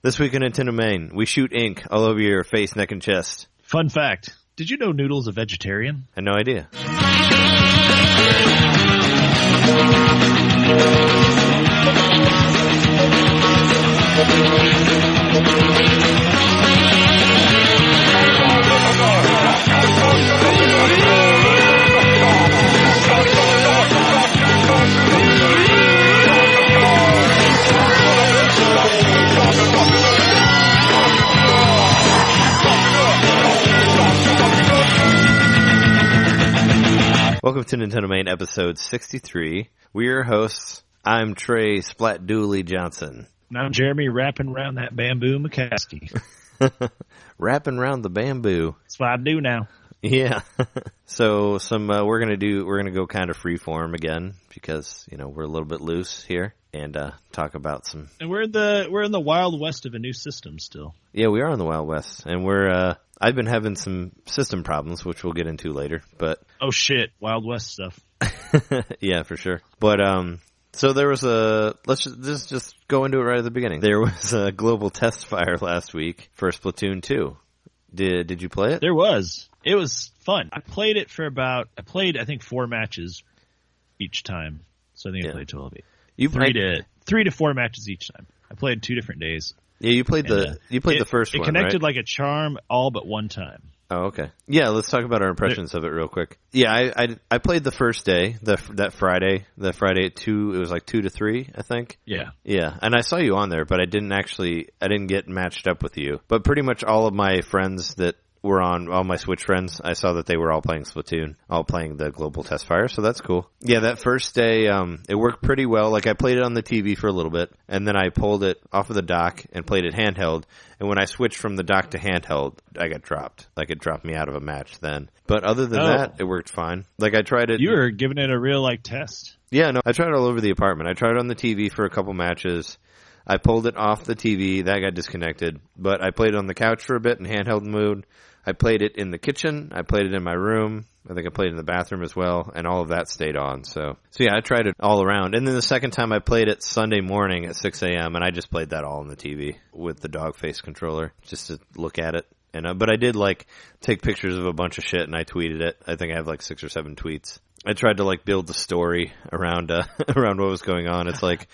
This week on NintenDomain, we shoot ink all over your face, neck, and chest. Fun fact, did you know Noodle's a vegetarian? I had no idea. Welcome to NintenDomain episode 63. We're your hosts. I'm Trey Splat-Dooley Johnson. And I'm Jeremy wrapping around that bamboo McCaskey. Wrapping around the bamboo. That's what I do now. Yeah. So we're gonna go kind of freeform again because, we're a little bit loose here and talk about some. And we're in the Wild West of a new system still. Yeah, we are in the Wild West, and I've been having some system problems, which we'll get into later, but. Oh shit, Wild West stuff. Yeah, for sure. But, so there was let's just go into it right at the beginning. There was a Global Testfire last week for Splatoon 2. Did you play it? There was. It was fun. I played it I think 4 matches each time. So I think I played 12. Three to 4 matches each time. I played 2 different days. Yeah, you played the first one, It connected right? like a charm all but one time. Oh, okay. Yeah, let's talk about our impressions of it real quick. Yeah, I played the first day, that Friday at 2, it was like 2 to 3, I think. Yeah. Yeah, and I saw you on there, but I didn't get matched up with you. But pretty much all of my friends that were on, all my Switch friends, I saw that they were all playing Splatoon, all playing the Global Testfire, so that's cool. Yeah, that first day, it worked pretty well. Like, I played it on the TV for a little bit, and then I pulled it off of the dock and played it handheld, and when I switched from the dock to handheld, I got dropped. Like, it dropped me out of a match then. But other than that, it worked fine. Like, I tried it. You were giving it a real, test. Yeah, no, I tried it all over the apartment. I tried it on the TV for a couple matches. I pulled it off the TV. That got disconnected. But I played it on the couch for a bit in handheld mode. I played it in the kitchen. I played it in my room. I think I played it in the bathroom as well. And all of that stayed on. So yeah, I tried it all around. And then the second time I played it Sunday morning at 6 a.m. And I just played that all on the TV with the dog face controller just to look at it. And but I did take pictures of a bunch of shit and I tweeted it. I think I have 6 or 7 tweets. I tried to build the story around around what was going on. It's like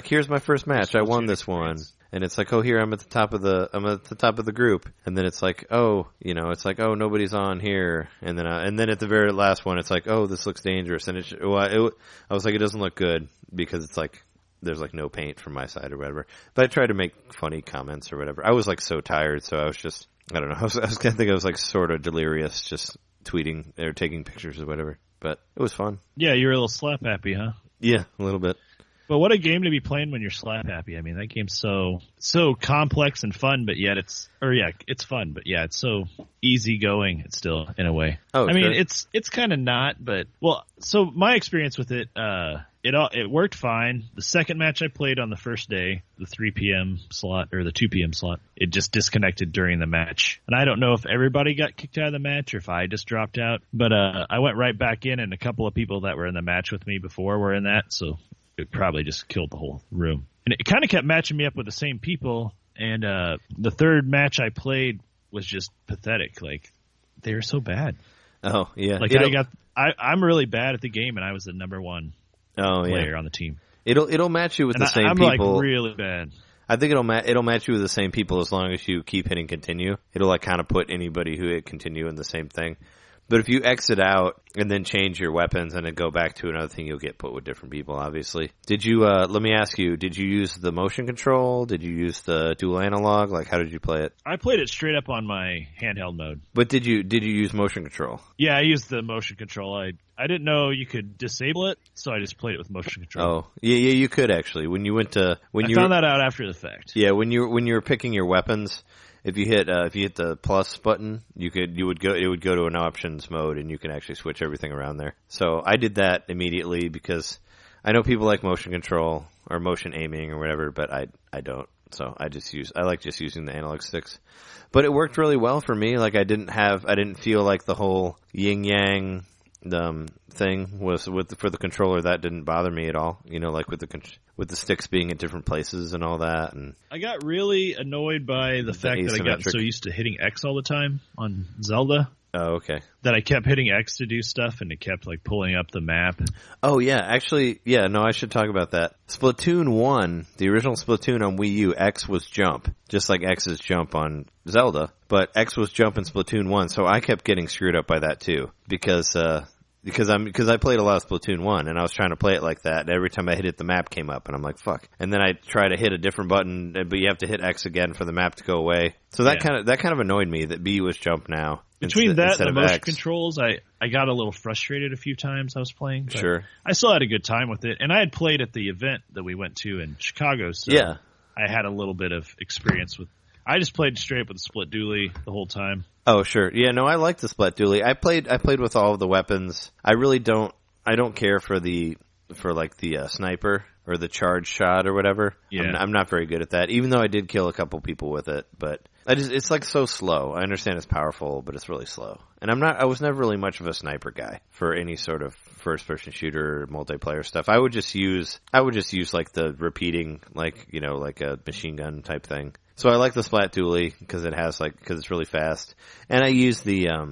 here's my first match. I won this one. And it's like, oh, here I'm at the top of the group. And then it's like, oh, oh, nobody's on here. And then at the very last one, it's like, oh, this looks dangerous. And I was like, it doesn't look good because it's there's no paint from my side or whatever. But I tried to make funny comments or whatever. I was so tired, so I was just, I don't know. I think I was sort of delirious, just tweeting or taking pictures or whatever. But it was fun. Yeah, you were a little slap happy, huh? Yeah, a little bit. But what a game to be playing when you're slap happy. I mean, that game's so complex and fun, but yet it's fun, but yeah, it's so easygoing. It's still in a way. Oh, I mean, it's kind of not, but so my experience with it, it worked fine. The second match I played on the first day, the 3 p.m. slot or the 2 p.m. slot, it just disconnected during the match. And I don't know if everybody got kicked out of the match or if I just dropped out, but I went right back in and a couple of people that were in the match with me before were in that, so it probably just killed the whole room. And it kind of kept matching me up with the same people, and the third match I played was just pathetic. They were so bad. Oh, yeah. I'm really bad at the game, and I was the number 1 player on the team. It'll match you with the same people. I'm really bad. I think it'll match you with the same people as long as you keep hitting continue. It'll kind of put anybody who hit continue in the same thing. But if you exit out and then change your weapons and then go back to another thing, you'll get put with different people, obviously. Did you, let me ask you, did you use the motion control? Did you use the dual analog? How did you play it? I played it straight up on my handheld mode. But did you use motion control? Yeah, I used the motion control. I didn't know you could disable it, so I just played it with motion control. Oh, yeah, you could actually. When you went to, I found that out after the fact. Yeah, when you were picking your weapons, if you hit the plus button, it would go to an options mode, and you can actually switch everything around there. So I did that immediately because I know people like motion control or motion aiming or whatever, but I don't. So I like just using the analog sticks. But it worked really well for me. I didn't feel like the whole yin yang thing was for the controller. That didn't bother me at all. Like with the sticks being at different places and all that. And I got really annoyed by the fact that I got so used to hitting X all the time on Zelda. Oh, okay. That I kept hitting X to do stuff, and it kept like pulling up the map. Oh yeah, actually, yeah. No, I should talk about that. Splatoon 1, the original Splatoon on Wii U, X was jump, just like X is jump on Zelda. But X was jump in Splatoon 1, so I kept getting screwed up by that too, because I played a lot of Splatoon 1, and I was trying to play it like that, and every time I hit it, the map came up, and I'm like, fuck. And then I try to hit a different button, but you have to hit X again for the map to go away. So that kind of annoyed me that B was jump now. Between that and the motion controls, I got a little frustrated a few times I was playing. Sure. I still had a good time with it, and I had played at the event that we went to in Chicago, so I had a little bit of experience with. I just played straight up with the split dually the whole time. Oh, sure. Yeah, no, I like the split dually. I played with all of the weapons. I really don't care for the sniper or the charge shot or whatever. Yeah. I'm not very good at that, even though I did kill a couple people with it, but it's like so slow. I understand it's powerful, but it's really slow. And I was never really much of a sniper guy for any sort of first person shooter or multiplayer stuff. I would just use like the repeating, like a machine gun type thing. So I like the splat dually because it's really fast. And I use the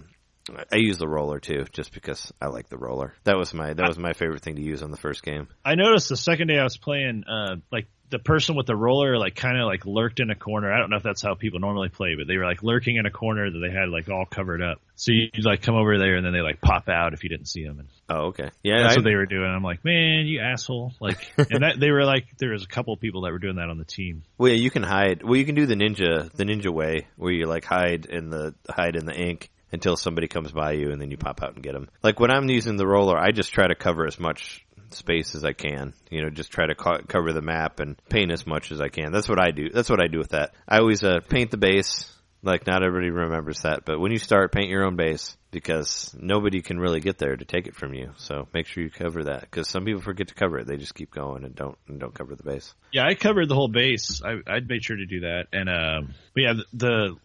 roller too, just because I like the roller. That was my favorite thing to use on the first game. I noticed the second day I was playing, like the person with the roller, like kind of like lurked in a corner. I don't know if that's how people normally play, but they were like lurking in a corner that they had like all covered up. So you like come over there and then they like pop out if you didn't see them. And oh, okay, yeah, that's what they were doing. I'm like, man, you asshole! Like, and that they were like, there was a couple of people that were doing that on the team. Well, yeah, you can hide. Well, you can do the ninja way where you like hide in the ink until somebody comes by you, and then you pop out and get them. Like when I'm using the roller, I just try to cover as much space as I can. Just try to cover the map and paint as much as I can. That's what I do. That's what I do with that. I always paint the base. Like not everybody remembers that, but when you start, paint your own base because nobody can really get there to take it from you. So make sure you cover that because some people forget to cover it. They just keep going and don't cover the base. Yeah, I covered the whole base. I'd made sure to do that. And but yeah, the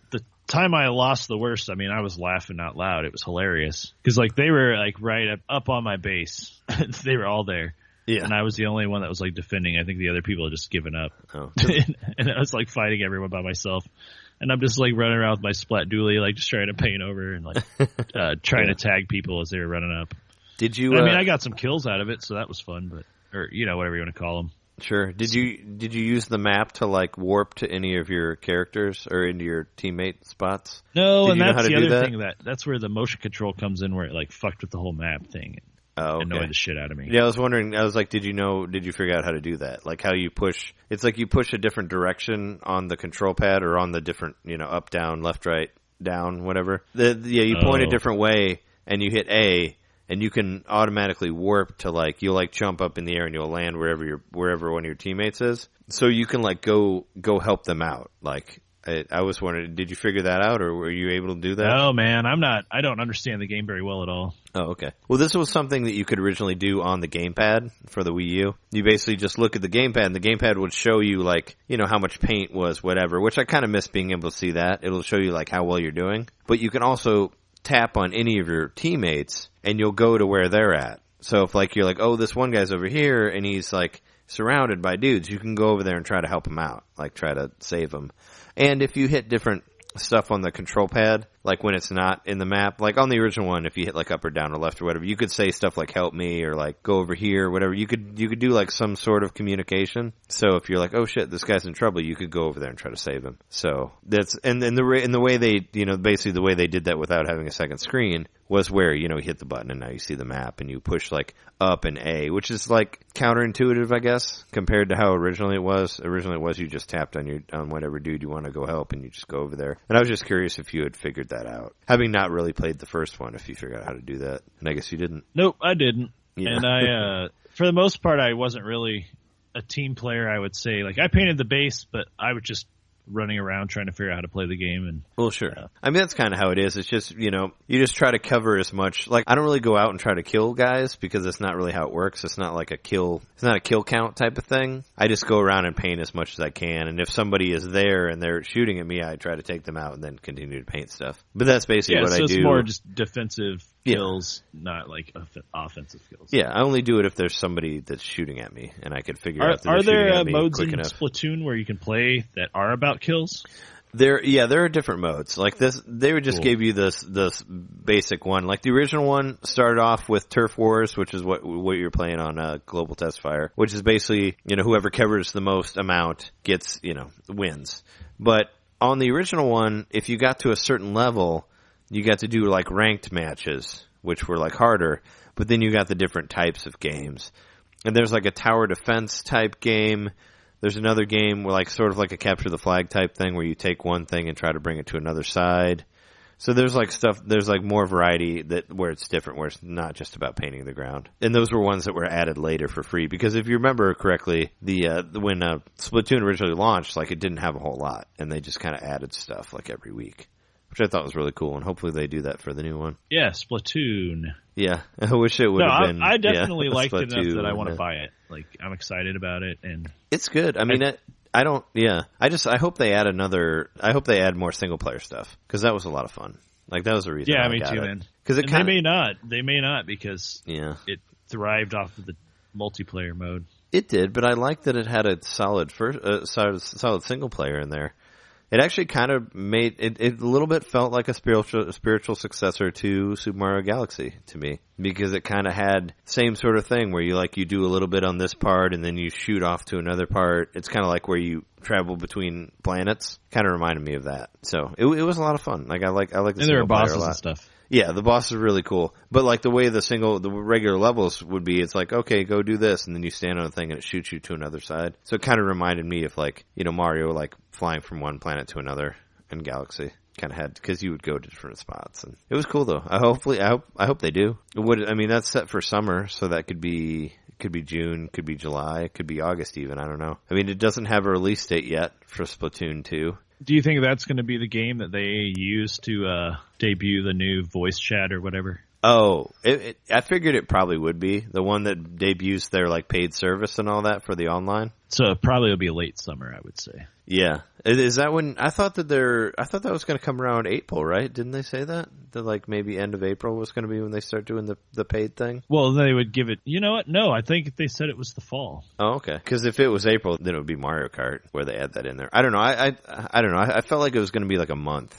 time I lost the worst, I mean, I was laughing out loud. It was hilarious because like they were like right up on my base. They were all there. Yeah. And I was the only one that was like defending. I think the other people had just given up. Oh. And I was like fighting everyone by myself. And I'm just like running around with my splat dually, like just trying to paint over and like trying to tag people as they were running up. Did you? I mean, I got some kills out of it, so that was fun. Or whatever you want to call them. Sure. Did you use the map to like warp to any of your characters or into your teammate spots? No, and that's the other thing that's where the motion control comes in, where it like fucked with the whole map thing. Oh, okay. Annoyed the shit out of me. Yeah, I was wondering. I was like, did you figure out how to do that? Like how you push? It's like you push a different direction on the control pad or on the different, up, down, left, right, down, whatever. You point a different way and you hit A, and you can automatically warp to like you'll like jump up in the air and you'll land wherever one of your teammates is. So you can like go help them out. Like I was wondering, did you figure that out, or were you able to do that? No, man, I don't understand the game very well at all. Oh, okay. Well, this was something that you could originally do on the gamepad for the Wii U. You basically just look at the gamepad, and the gamepad would show you, like, how much paint was, whatever, which I kind of miss being able to see that. It'll show you, like, how well you're doing. But you can also tap on any of your teammates, and you'll go to where they're at. So if, like, you're like, oh, this one guy's over here, and he's, like, surrounded by dudes, you can go over there and try to help him out, like, try to save him. And if you hit different stuff on the control pad, like when it's not in the map, like on the original one, if you hit like up or down or left or whatever, you could say stuff like help me or like go over here or whatever. You could do like some sort of communication. So if you're like, oh shit, this guy's in trouble, you could go over there and try to save him. So that's, and the way they, basically the way they did that without having a second screen was where, you hit the button and now you see the map and you push like up and A, which is like counterintuitive, I guess, compared to how originally it was. Originally it was you just tapped on whatever dude you want to go help and you just go over there. And I was just curious if you had figured that out. Having not really played the first one, if you figured out how to do that. And I guess you didn't. Nope, I didn't. Yeah. And I, for the most part, I wasn't really a team player, I would say. Like, I painted the base, but I was just running around trying to figure out how to play the game. And well, sure. I mean, that's kind of how it is. It's just, you just try to cover as much. Like, I don't really go out and try to kill guys because that's not really how it works. It's not like it's not a kill count type of thing. I just go around and paint as much as I can. And if somebody is there and they're shooting at me, I try to take them out and then continue to paint stuff. But that's basically what I do. So it's more just defensive kills, not like offensive kills. Yeah, I only do it if there's somebody that's shooting at me, and I could figure out that they're Are shooting there at me modes quick in enough. Splatoon where you can play that are about kills? There are different modes. Like this, they would just give you this basic one. Like the original one started off with Turf Wars, which is what you're playing on Global Testfire, which is basically, whoever covers the most amount gets, wins. But on the original one, if you got to a certain level, you got to do like ranked matches, which were like harder, but then you got the different types of games. And there's like a tower defense type game. There's another game where like sort of like a capture the flag type thing where you take one thing and try to bring it to another side. So there's like there's like more variety where it's different, where it's not just about painting the ground. And those were ones that were added later for free, because if you remember correctly, when Splatoon originally launched, like it didn't have a whole lot, and they just kind of added stuff like every week, which I thought was really cool, and hopefully they do that for the new one. Yeah, Splatoon. Yeah, I wish it would have been. I definitely liked it Splatoon, enough that I want to buy it. Like, I'm excited about it, and it's good. I mean, I don't. Yeah, I hope they add I hope they add more single player stuff, because that was a lot of fun. Like that was the reason. Yeah, I me got too, it. man. Because they may not. They may not, because it thrived off of the multiplayer mode. It did, but I liked that it had a solid solid single player in there. It actually kind of made it a little bit felt like a spiritual successor to Super Mario Galaxy to me, because it kind of had same sort of thing where you do a little bit on this part and then you shoot off to another part. It's kind of like where you travel between planets. Kind of reminded me of that. So it was a lot of fun. Like I like the and there single are player bosses a lot. and stuff. Yeah, the boss is really cool. But like the way the regular levels would be, it's like, okay, go do this, and then you stand on a thing and it shoots you to another side. So it kind of reminded me of like, Mario like flying from one planet to another in Galaxy. Kind of had, because you would go to different spots, and it was cool though. I hope they do. That's set for summer, so that could be June, could be July, could be August even. I don't know. I mean, it doesn't have a release date yet for Splatoon 2. Do you think that's going to be the game that they use to debut the new voice chat or whatever? Oh, I figured it probably would be the one that debuts their like paid service and all that for the online. So it probably will be late summer, I would say. Yeah. Is that when, I thought that was going to come around April, right? Didn't they say that? That like maybe end of April was going to be when they start doing the paid thing? Well, they would give it, you know what? No, I think they said it was the fall. Oh, okay. Because if it was April, then it would be Mario Kart where they add that in there. I don't know. I don't know. I felt like it was going to be like a month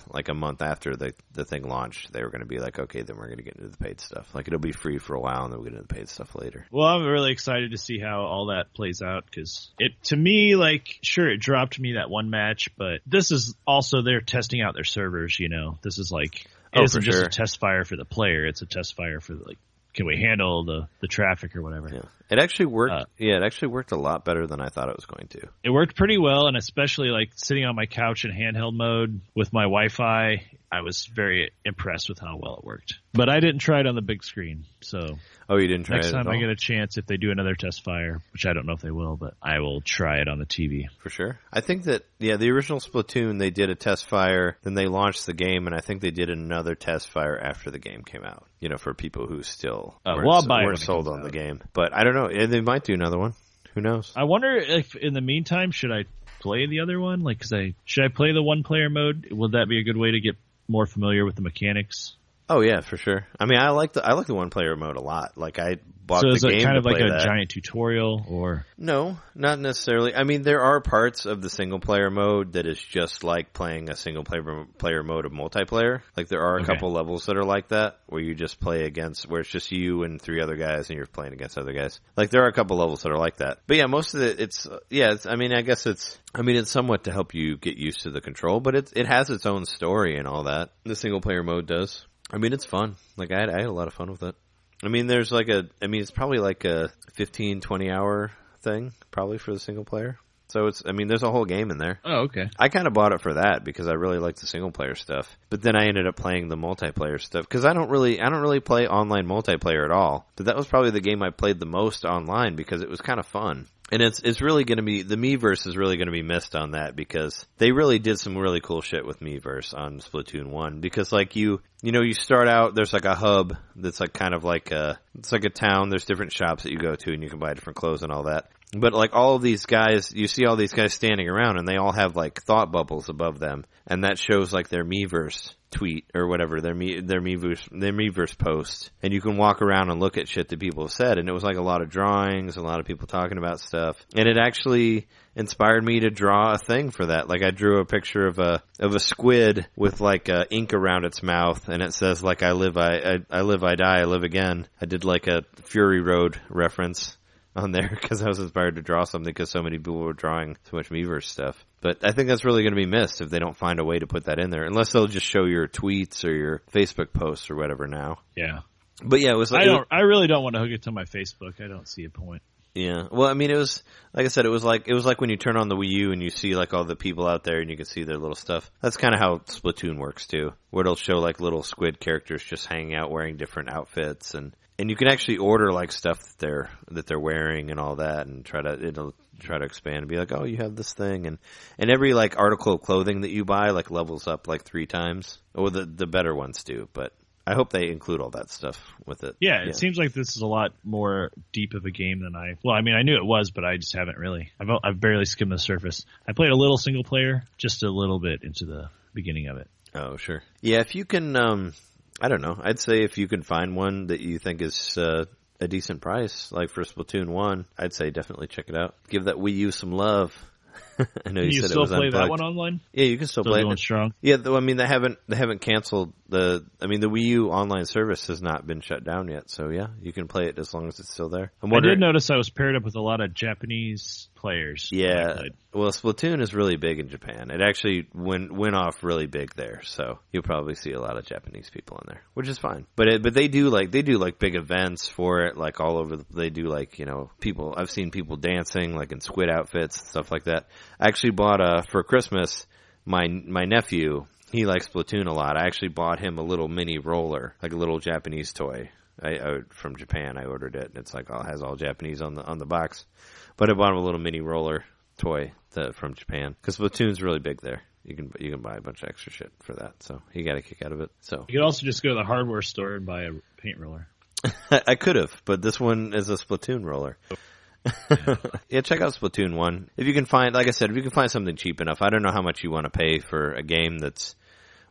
after the thing launched. They were going to be like, okay, then we're going to get into the paid stuff. Like it'll be free for a while and then we'll get into the paid stuff later. Well, I'm really excited to see how all that plays out, because to me, like, sure, it dropped me that one match, but this is also they're testing out their servers, This is like, it isn't just a test fire for the player, it's a test fire for like, can we handle the traffic or whatever? Yeah. It actually worked. It actually worked a lot better than I thought it was going to. It worked pretty well, and especially like sitting on my couch in handheld mode with my Wi-Fi, I was very impressed with how well it worked. But I didn't try it on the big screen, so. Oh, you didn't try it next at time all? I get a chance, if they do another test fire, which I don't know if they will, but I will try it on the TV. For sure. I think that, the original Splatoon, they did a test fire, then they launched the game, and I think they did another test fire after the game came out, for people who still weren't sold on the game. But I don't know. They might do another one. Who knows? I wonder if in the meantime, should I play the other one? Like, should I play the one-player mode? Would that be a good way to get more familiar with the mechanics? Oh yeah, for sure. I mean, I like the one player mode a lot. Like I bought the game. So is it kind of like a that. giant tutorial, or? No, not necessarily. I mean, there are parts of the single player mode that is just like playing a single player mode of multiplayer. Like there are a couple levels that are like that where you just play against, where it's just you and 3 other guys and you're playing against other guys. Like there are a couple levels that are like that. But yeah, most of it, it's somewhat to help you get used to the control, but it has its own story and all that. The single player mode does. I mean, it's fun. Like, I had a lot of fun with it. I mean, it's probably like a 15, 20 hour thing, probably for the single player. So there's a whole game in there. Oh, okay. I kind of bought it for that because I really like the single player stuff. But then I ended up playing the multiplayer stuff because I don't really play online multiplayer at all. But that was probably the game I played the most online because it was kind of fun. And it's really going to be, the Miiverse is really going to be missed on that because they really did some really cool shit with Miiverse on Splatoon 1. Because like you start out, there's like a hub that's like kind of like it's like a town. There's different shops that you go to and you can buy different clothes and all that. But like all of these guys, you see all these guys standing around, and they all have like thought bubbles above them, and that shows like their Miiverse tweet or whatever, their Miiverse post, and you can walk around and look at shit that people have said, and it was like a lot of drawings, a lot of people talking about stuff, and it actually inspired me to draw a thing for that. Like I drew a picture of a squid with like ink around its mouth, and it says like I live, I die, I live again. I did like a Fury Road reference on there because I was inspired to draw something because so many people were drawing so much Miiverse stuff. But I think that's really going to be missed if they don't find a way to put that in there, unless they'll just show your tweets or your Facebook posts or whatever now. Yeah. But yeah, it was like, I really don't want to hook it to my Facebook. I don't see a point. Yeah. Well, I mean, it was, like I said, it was like when you turn on the Wii U and you see like all the people out there and you can see their little stuff. That's kind of how Splatoon works too, where it'll show like little squid characters just hanging out wearing different outfits, and you can actually order like stuff that they're wearing and all that, and it'll try to expand and be like, oh, you have this thing, and every like article of clothing that you buy like levels up like 3 times. Or the better ones do, but I hope they include all that stuff with it. Yeah, it seems like this is a lot more deep of a game than I knew it was, but I just haven't really. I've barely skimmed the surface. I played a little single player, just a little bit into the beginning of it. Oh, sure. Yeah, if you can, I don't know. I'd say if you can find one that you think is a decent price, like for Splatoon 1, I'd say definitely check it out. Give that Wii U some love. I know you said it was unplugged. Can you still play that one online? Yeah, you can still play it. Strong. Yeah, though, I mean, they haven't canceled the Wii U online service has not been shut down yet, so yeah, you can play it as long as it's still there. I did notice I was paired up with a lot of Japanese players. Yeah, well, Splatoon is really big in Japan. It actually went off really big there, so you'll probably see a lot of Japanese people in there, which is fine. But they do big events for it, like all over. They do like, you know, people. I've seen people dancing like in squid outfits and stuff like that. I actually bought for Christmas my nephew. He likes Splatoon a lot. I actually bought him a little mini roller, like a little Japanese toy. From Japan, I ordered it, and it's like has all Japanese on the box. But I bought him a little mini roller toy from Japan because Splatoon's really big there. You can buy a bunch of extra shit for that, so he got a kick out of it. So you could also just go to the hardware store and buy a paint roller. I could have, but this one is a Splatoon roller. Yeah, check out Splatoon 1. If you can find, like I said, if you can find something cheap enough. I don't know how much you want to pay for a game that's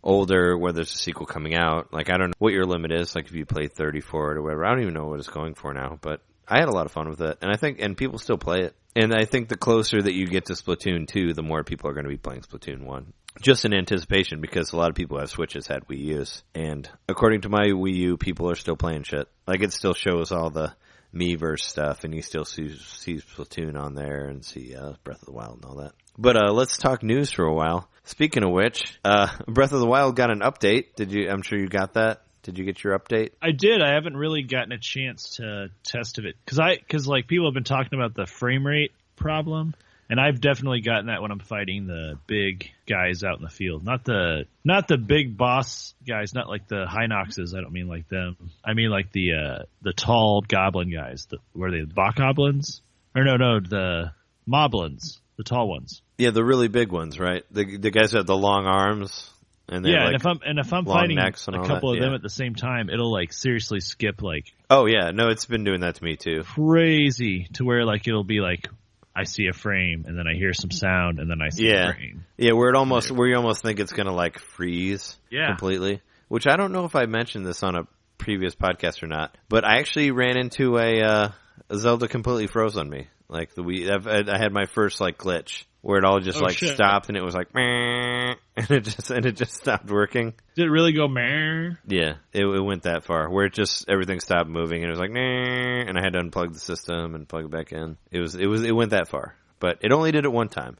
older, where there's a sequel coming out. Like, I don't know what your limit is, like if you play 30 for it or whatever. I don't even know what it's going for now, but I had a lot of fun with it, and people still play it. And I think the closer that you get to Splatoon 2, the more people are going to be playing Splatoon 1. Just in anticipation, because a lot of people who have Switches had Wii U's. And according to my Wii U, people are still playing shit. Like, it still shows all the Miiverse stuff, and you still see Splatoon on there and see Breath of the Wild and all that. But let's talk news for a while. Speaking of which, Breath of the Wild got an update. I'm sure you got that. Did you get your update? I did. I haven't really gotten a chance to test it because like people have been talking about the frame rate problem, and I've definitely gotten that when I'm fighting the big guys out in the field. Not the big boss guys, not like the Hinoxes. I don't mean like them. I mean like the tall goblin guys. Were they the Bokoblins? Or no, the Moblins, the tall ones. Yeah, the really big ones, right? The guys that have the long arms. And yeah, like and if I'm fighting a couple of them at the same time, it'll like seriously skip like. Oh yeah, no, it's been doing that to me too. Crazy to where like it'll be like I see a frame and then I hear some sound and then I see a frame. Yeah, where you almost think it's gonna like freeze completely. Which I don't know if I mentioned this on a previous podcast or not, but I actually ran into a Zelda completely froze on me. Like I had my first like glitch where it all just stopped and it was like meh, and it just stopped working. Did it really go meh? Yeah, it went that far where everything stopped moving and it was like meh, and I had to unplug the system and plug it back in. It went that far, but it only did it one time.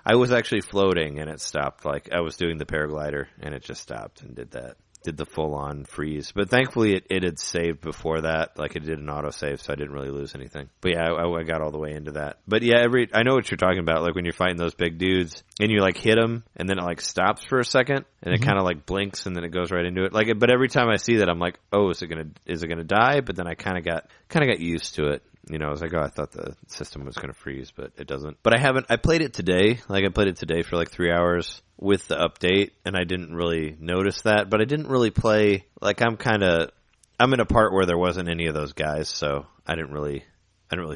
I was actually floating and it stopped. Like I was doing the paraglider and it just stopped and did the full-on freeze. But thankfully it had saved before that. Like it did an autosave, so I didn't really lose anything. But yeah, I got all the way into that. But yeah, I know what you're talking about. Like when you're fighting those big dudes and you like hit them and then it like stops for a second and it kind of like blinks and then it goes right into it. Like, but every time I see that, I'm like, oh, is it gonna die? But then I kind of got used to it. You know, I was like, oh, I thought the system was going to freeze, but it doesn't. But I played it today. Like, I played it today for like 3 hours with the update, and I didn't really notice that. But I didn't really play, like, I'm in a part where there wasn't any of those guys, so I didn't really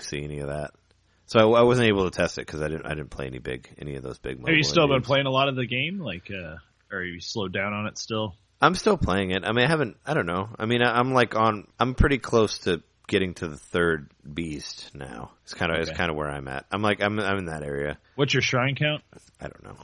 see any of that. So I wasn't able to test it because I didn't play any of those big mobile Have you still been games. playing a lot of the game? Like, or are you slowed down on it still? I'm still playing it. I mean, I don't know. I mean, I'm pretty close to getting to the third beast now. It's kind of where I'm at. I'm in that area. What's your shrine count? I don't know.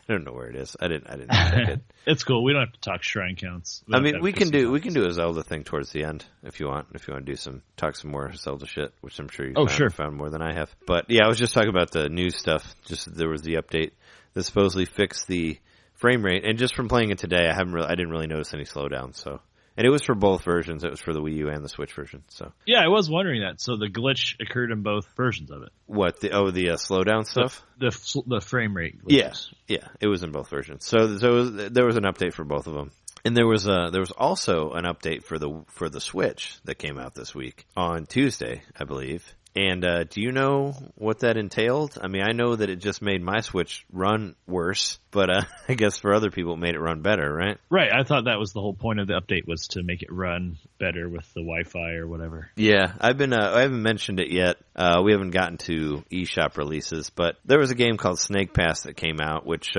I don't know where it is. I didn't check it. It's cool. We don't have to talk shrine counts. I mean, we can do a Zelda thing towards the end if you want. If you want to talk some more Zelda shit, which I'm sure you found more than I have. But yeah, I was just talking about the news stuff. Just there was the update that supposedly fixed the frame rate, and just from playing it today, I didn't really notice any slowdown. So. And it was for both versions. It was for the Wii U and the Switch version. So yeah, I was wondering that. So the glitch occurred in both versions of it. What the slowdown stuff? The frame rate glitches. Yeah, it was in both versions. So there was an update for both of them, and there was also an update for the Switch that came out this week on Tuesday, I believe. And do you know what that entailed? I mean, I know that it just made my Switch run worse, but I guess for other people it made it run better, right? Right. I thought that was the whole point of the update, was to make it run better with the Wi-Fi or whatever. Yeah, I haven't mentioned it yet. We haven't gotten to eShop releases, but there was a game called Snake Pass that came out, which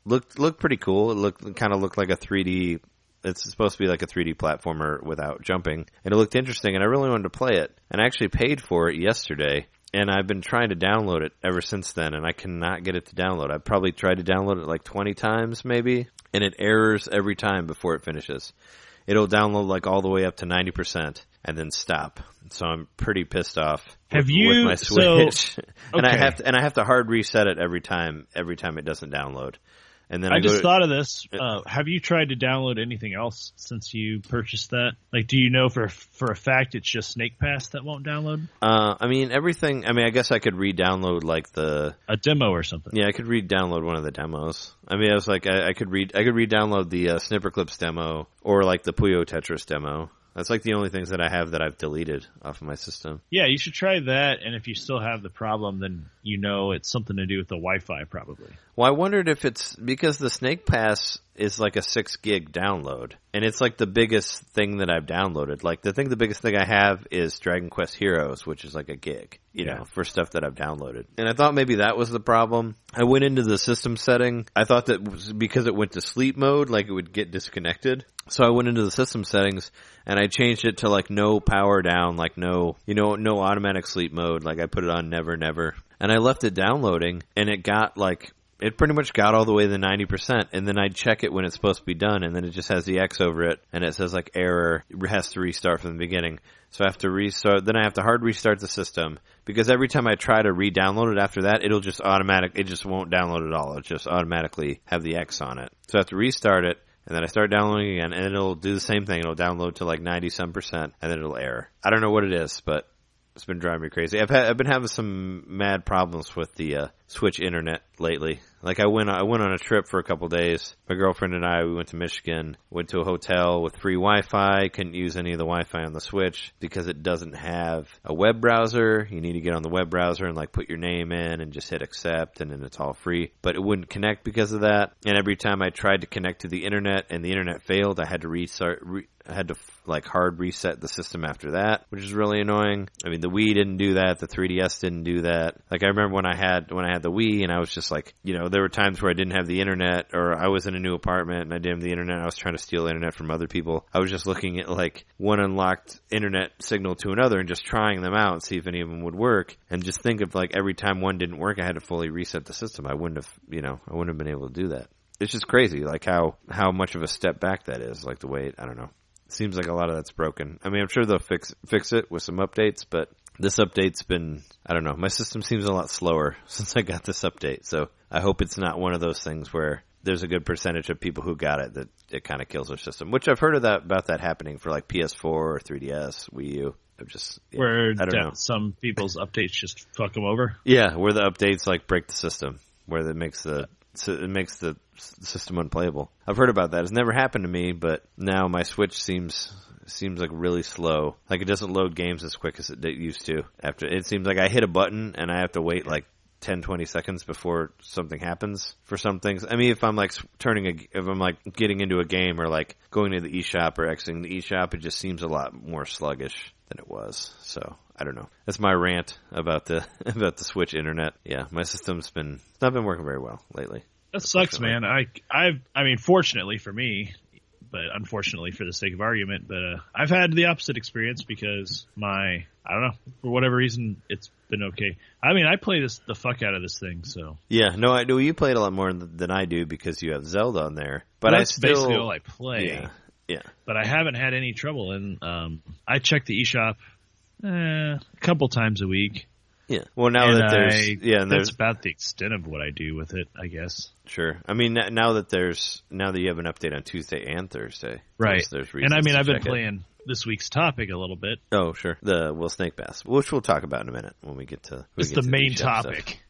looked pretty cool. It looked like a 3D. It's supposed to be like a 3D platformer without jumping. And it looked interesting, and I really wanted to play it. And I actually paid for it yesterday, and I've been trying to download it ever since then, and I cannot get it to download. I've probably tried to download it like 20 times maybe, and it errors every time before it finishes. It'll download like all the way up to 90% and then stop. So I'm pretty pissed off with my Switch. And I have to hard reset it every time it doesn't download. And then I just thought of this. Have you tried to download anything else since you purchased that? Like, do you know for a fact it's just Snake Pass that won't download? I mean, everything. I mean, I guess I could re-download like a demo or something. Yeah, I could re-download one of the demos. I mean, I was like, I could re-download the Snipper Clips demo or like the Puyo Tetris demo. That's like the only things that I have that I've deleted off of my system. Yeah, you should try that, and if you still have the problem, then you know it's something to do with the Wi-Fi probably. Well, I wondered if it's because the Snake Pass is like a 6 gig download, and it's like the biggest thing that I've downloaded. Like the biggest thing I have is Dragon Quest Heroes, which is like a gig, you know, for stuff that I've downloaded. And I thought maybe that was the problem. I went into the system setting. I thought that was because it went to sleep mode, like it would get disconnected. So I went into the system settings and I changed it to like no power down, like no automatic sleep mode. Like I put it on never, and I left it downloading, and it pretty much got all the way to 90%, and then I'd check it when it's supposed to be done, and then it just has the X over it, and it says like error, has to restart from the beginning. So I have to restart, then I have to hard restart the system, because every time I try to re-download it after that, it just won't download at all. It'll just automatically have the X on it. So I have to restart it, and then I start downloading again, and it'll do the same thing. It'll download to like 90-some%, and then it'll error. I don't know what it is, but it's been driving me crazy. I've been having some mad problems with the Switch internet lately. Like I went on a trip for a couple days. My girlfriend and we went to Michigan, went to a hotel with free Wi-Fi. Couldn't use any of the Wi-Fi on the Switch because it doesn't have a web browser. You need to get on the web browser and like put your name in and just hit accept, and then it's all free. But it wouldn't connect because of that. And every time I tried to connect to the internet and the internet failed, I had to restart. I had to like hard reset the system after that, which is really annoying. I mean, the Wii didn't do that. The 3DS didn't do that. Like I remember when I had the Wii, and I was just like, you know, there were times where I didn't have the internet, or I was in a new apartment and I didn't have the internet. I was trying to steal internet from other people. I was just looking at like one unlocked internet signal to another and just trying them out and see if any of them would work. And just think of like every time one didn't work, I had to fully reset the system. I wouldn't have been able to do that. It's just crazy, like how much of a step back that is. Like the way I don't know. Seems like a lot of that's broken. I mean, I'm sure they'll fix it with some updates, but this update's been, I don't know, my system seems a lot slower since I got this update. So I hope it's not one of those things where there's a good percentage of people who got it that it kind of kills their system, which I've heard about that happening for like PS4 or 3DS, Wii U. Where I don't know. Some people's updates just fuck them over? Yeah, where the updates like break the system, where it makes the system unplayable. I've heard about that. It's never happened to me, but now my Switch seems like really slow. Like it doesn't load games as quick as it used to. After it seems like I hit a button and I have to wait like 10-20 seconds before something happens for some things. I mean, if I'm like getting into a game or like going to the eShop or exiting the eShop, it just seems a lot more sluggish than it was. So I don't know. That's my rant about the Switch internet. Yeah, my system's not been working very well lately. That sucks, man. I mean, fortunately for me, but unfortunately for the sake of argument, but I've had the opposite experience because I don't know, for whatever reason, it's been okay. I mean, I play the fuck out of this thing, so. Yeah, no, I do. You played a lot more than I do because you have Zelda on there. But that's basically all I play. Yeah. But I haven't had any trouble, and I check the eShop a couple times a week. Yeah. Well, now that there's that's about the extent of what I do with it, I guess. Sure. I mean, now that you have an update on Tuesday and Thursday, right? There's and I mean, I've been playing this week's topic a little bit. Oh, sure. The Snake Pass, which we'll talk about in a minute when we get to. It's the main topic.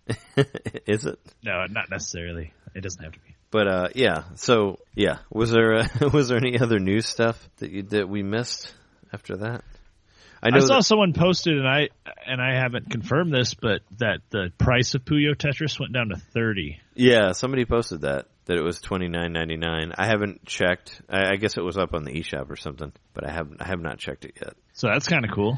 Is it? No, not necessarily. It doesn't have to be. But yeah. So yeah, was there any other news stuff that we missed after that? I saw someone posted, and I haven't confirmed this, but that the price of Puyo Tetris went down to $30. Yeah, somebody posted that it was $29.99. I haven't checked. I guess it was up on the eShop or something, but I have not checked it yet. So that's kind of cool.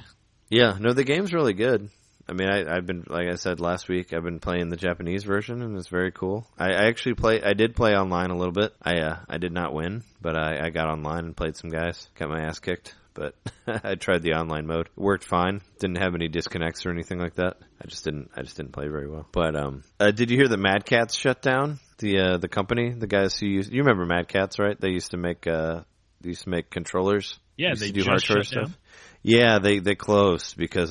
Yeah, no, the game's really good. I mean, I've been, like I said last week, I've been playing the Japanese version, and it's very cool. I did play online a little bit. I did not win, but I got online and played some guys. Got my ass kicked. But I tried the online mode. It worked fine. Didn't have any disconnects or anything like that. I just didn't play very well. But did you hear that Mad Catz shut down the company? The guys who you remember Mad Catz, right? They used to make controllers. Yeah, they do hardcore stuff. Down? Yeah, they closed because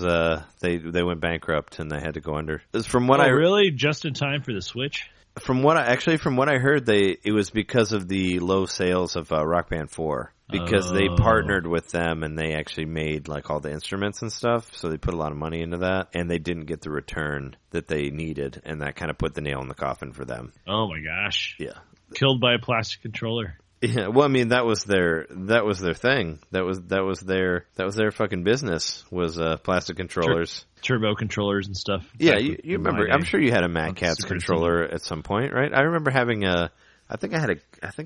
they went bankrupt and they had to go under. From what really just in time for the Switch? From what I heard, it was because of the low sales of Rock Band 4. Because they partnered with them and they actually made like all the instruments and stuff, so they put a lot of money into that, and they didn't get the return that they needed, and that kind of put the nail in the coffin for them. Oh my gosh! Yeah, killed by a plastic controller. Yeah, well, I mean that was their thing. That was their fucking business was plastic controllers, turbo controllers and stuff. Yeah, you remember? I'm sure you had a Mad Catz controller at some point, right? I remember having I think I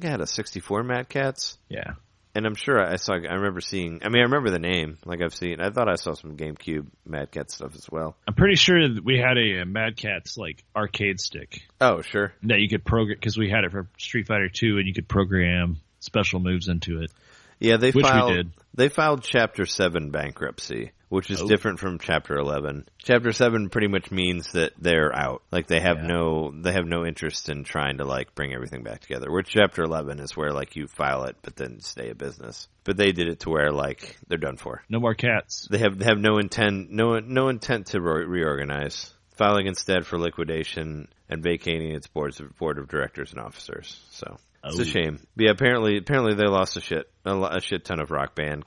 had a 64 Mad Catz. Yeah. And I'm sure I remember the name. Like I thought I saw some GameCube Mad Catz stuff as well. I'm pretty sure that we had a Mad Catz like arcade stick. Oh, sure. That you could program, because we had it for Street Fighter 2 and you could program special moves into it. Yeah, we did. They filed Chapter 7 bankruptcy, which is different from Chapter 11. Chapter 7 pretty much means that they're out. Like they have no interest in trying to like bring everything back together. Where Chapter 11 is where like you file it but then stay a business. But they did it to where like they're done for. No more cats. They have no intent to reorganize. Filing instead for liquidation and vacating its board of directors and officers. So it's a shame. But yeah, apparently they lost a shit ton of Rock Band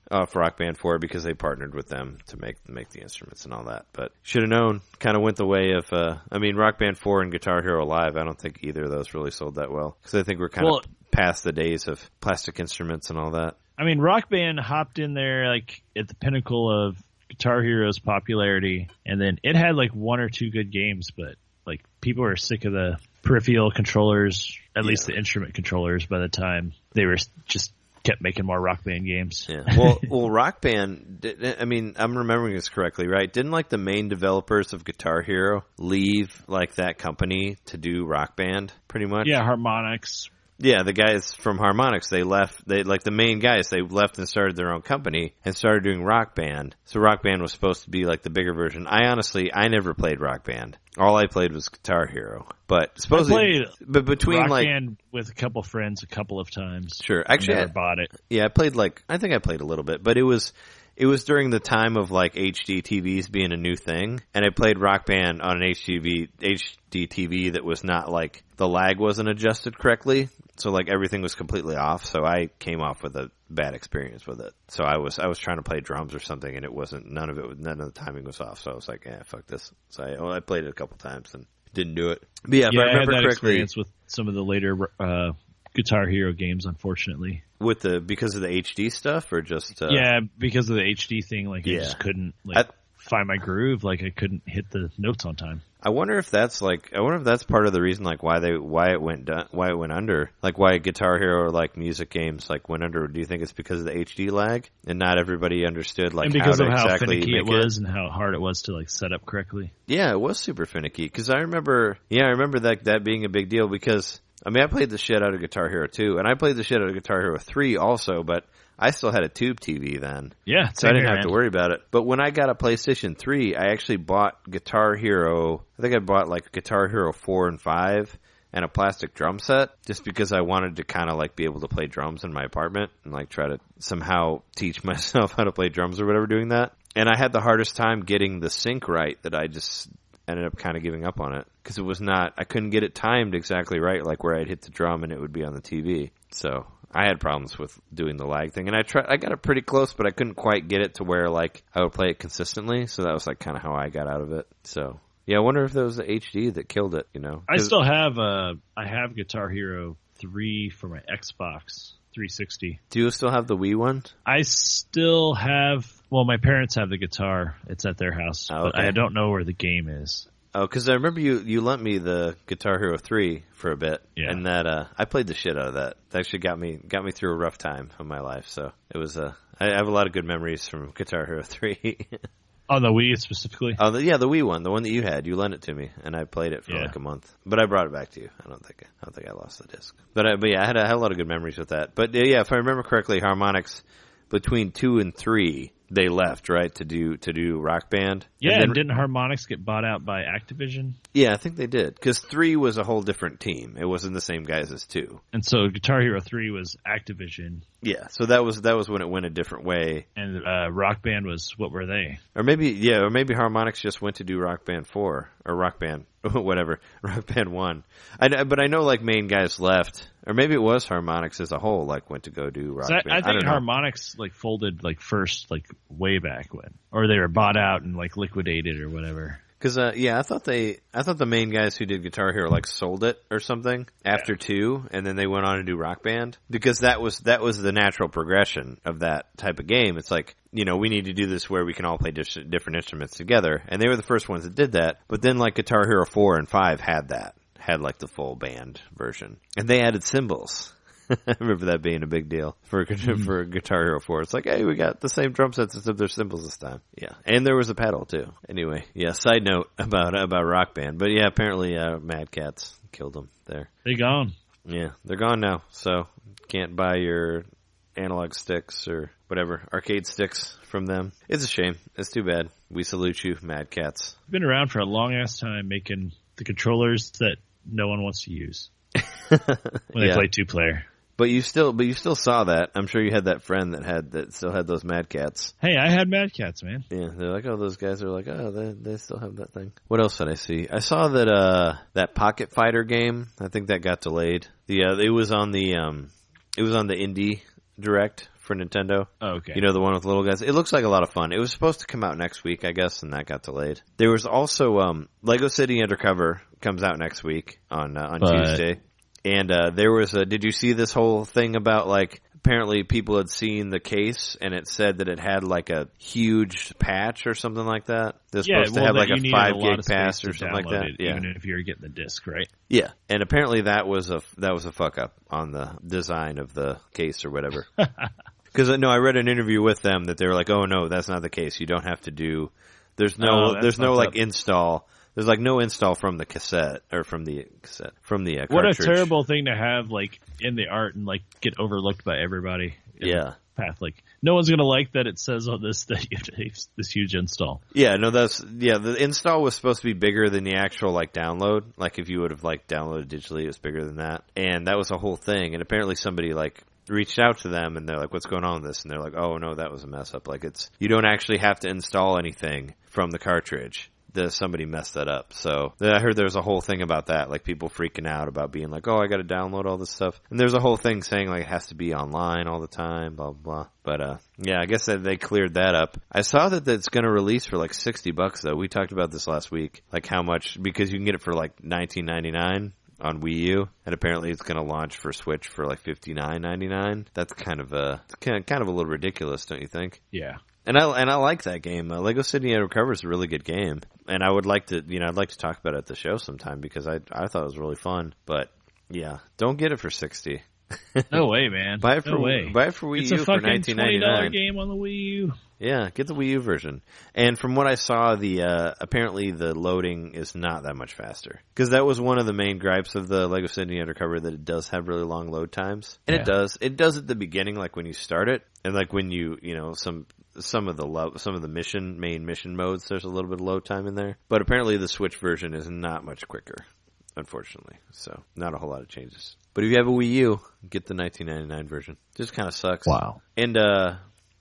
off Rock Band 4 because they partnered with them to make the instruments and all that. But should have known. Kind of went the way of Rock Band 4 and Guitar Hero Live. I don't think either of those really sold that well because I think we're kind of past the days of plastic instruments and all that. I mean, Rock Band hopped in there like at the pinnacle of Guitar Hero's popularity, and then it had like one or two good games, but like people were sick of the peripheral controllers, at least the instrument controllers, by the time they were just kept making more Rock Band games. Yeah. Well, Rock Band, I mean, I'm remembering this correctly, right? Didn't like the main developers of Guitar Hero leave like that company to do Rock Band pretty much? Yeah, Harmonix. Yeah, the guys from Harmonix, they left, the main guys, they left and started their own company and started doing Rock Band. So Rock Band was supposed to be like the bigger version. I never played Rock Band. All I played was Guitar Hero. But supposedly, but between Rock like Band with a couple friends a couple of times. Sure. Actually, I never bought it. Yeah, I think I played a little bit, but it was during the time of like HD TVs being a new thing, and I played Rock Band on an HD TV that was not like, the lag wasn't adjusted correctly, so like everything was completely off, so I came off with a bad experience with it. So I was trying to play drums or something, and none of the timing was off, so I was like, fuck this. So I played it a couple times and didn't do it. But yeah, if I remember I had that correctly, experience with some of the later Guitar Hero games, unfortunately. Because of the HD stuff, or just because of the HD thing, like I just couldn't find my groove, like I couldn't hit the notes on time. I wonder if that's part of the reason like why it went under, like why Guitar Hero or like music games like went under. Do you think it's because of the HD lag and not everybody understood like and because how to of how exactly finicky it make was and how hard it was to like set up correctly? Yeah, it was super finicky because I remember that being a big deal because I mean I played the shit out of Guitar Hero 2 and I played the shit out of Guitar Hero 3 also, but I still had a tube TV then. Yeah, so I didn't have to worry about it. But when I got a PlayStation 3, I actually bought Guitar Hero. I think I bought like Guitar Hero 4 and 5 and a plastic drum set just because I wanted to kind of like be able to play drums in my apartment and like try to somehow teach myself how to play drums or whatever doing that. And I had the hardest time getting the sync right that I just ended up kind of giving up on it because I couldn't get it timed exactly right, like where I'd hit the drum and it would be on the TV. So I had problems with doing the lag thing, and I got it pretty close, but I couldn't quite get it to where like I would play it consistently. So that was like kind of how I got out of it. So yeah, I wonder if that was the HD that killed it. You know, I still have I have Guitar Hero 3 for my Xbox 360. Do you still have the Wii one? I still have. Well, my parents have the guitar. It's at their house, but I don't know where the game is. Oh, because I remember you lent me the Guitar Hero 3 for a bit, and that I played the shit out of that. It actually got me through a rough time of my life. So it was I have a lot of good memories from Guitar Hero 3. On the Wii specifically? Oh, the Wii one, the one that you had. You lent it to me, and I played it for like a month. But I brought it back to you. I don't think I lost the disc. But yeah, I had a lot of good memories with that. But yeah, if I remember correctly, Harmonix between 2 and 3. They left, right, to do Rock Band. Yeah, and didn't Harmonix get bought out by Activision? Yeah, I think they did. Because 3 was a whole different team. It wasn't the same guys as 2. And so Guitar Hero 3 was Activision. Yeah, so that was when it went a different way. And Rock Band was, what were they? Or maybe Harmonix just went to do Rock Band 4. Or Rock Band, whatever. Rock Band 1. But I know, like, main guys left. Or maybe it was Harmonix as a whole, like, went to go do Rock Band. I think Harmonix, like, folded, like, first, like, way back when. Or they were bought out and, like, liquidated or whatever. Because I thought the main guys who did Guitar Hero like sold it or something after 2, and then they went on to do Rock Band because that was the natural progression of that type of game. It's like, you know, we need to do this where we can all play different instruments together, and they were the first ones that did that. But then like Guitar Hero 4 and 5 had like the full band version, and they added cymbals. I remember that being a big deal for Guitar Hero 4. It's like, hey, we got the same drum sets except there's cymbals this time. Yeah, and there was a pedal too. Anyway, yeah. Side note about Rock Band, but yeah, apparently Mad Catz killed them there. They gone. Yeah, they're gone now. So can't buy your analog sticks or whatever arcade sticks from them. It's a shame. It's too bad. We salute you, Mad Catz. Been around for a long ass time making the controllers that no one wants to use when they play 2-player. But you still saw that. I'm sure you had that friend that still had those Mad Catz. Hey, I had Mad Catz, man. Yeah, they're like, oh, those guys are like, oh, they still have that thing. What else did I see? I saw that Pocket Fighter game. I think that got delayed. It was on the Indie Direct for Nintendo. Oh, okay. You know, the one with the little guys. It looks like a lot of fun. It was supposed to come out next week, I guess, and that got delayed. There was also Lego City Undercover comes out next week on Tuesday. And there was did you see this whole thing about like apparently people had seen the case and it said that it had like a huge patch or something like that? They're supposed to have like a 5 gig patch or something like that. Even if you're getting the disc, right? Yeah. And apparently that was a fuck up on the design of the case or whatever. Because I read an interview with them that they were like, oh no, that's not the case. You don't have to do. There's no like install. There's like no install from the cassette or from the cartridge. What a terrible thing to have like in the art and like get overlooked by everybody. Yeah. Path. Like no one's gonna like that it says on this that you have to have this huge install. Yeah, no, the install was supposed to be bigger than the actual like download. Like if you would have like downloaded digitally, it was bigger than that. And that was a whole thing. And apparently somebody like reached out to them and they're like, what's going on with this? And they're like, oh no, that was a mess up. Like you don't actually have to install anything from the cartridge. Somebody messed that up. So I heard there was a whole thing about that, like people freaking out about being like, oh, I got to download all this stuff. And there's a whole thing saying like it has to be online all the time, blah, blah, blah. But, yeah, I guess that they cleared that up. I saw that it's going to release for like $60 though. We talked about this last week, like how much, because you can get it for like $19.99 on Wii U, and apparently it's going to launch for Switch for like $59.99. That's kind of a little ridiculous, don't you think? Yeah. And I like that game. Lego City Undercover is a really good game. and I would like to, I'd like to talk about it at the show sometime because I thought it was really fun. But yeah, don't get it for $60. No way, man. Buy it for Wii it's U a for fucking $19.99. $20 game on the Wii U. Yeah, get the Wii U version. And from what I saw, apparently the loading is not that much faster. Because that was one of the main gripes of the Lego City Undercover, that it does have really long load times. And it does. It does at the beginning, like when you start it, and like when you some of the main mission modes, there's a little bit of load time in there. But apparently the Switch version is not much quicker, unfortunately. So not a whole lot of changes. But if you have a Wii U, get the $19.99 version. Just kind of sucks. Wow. And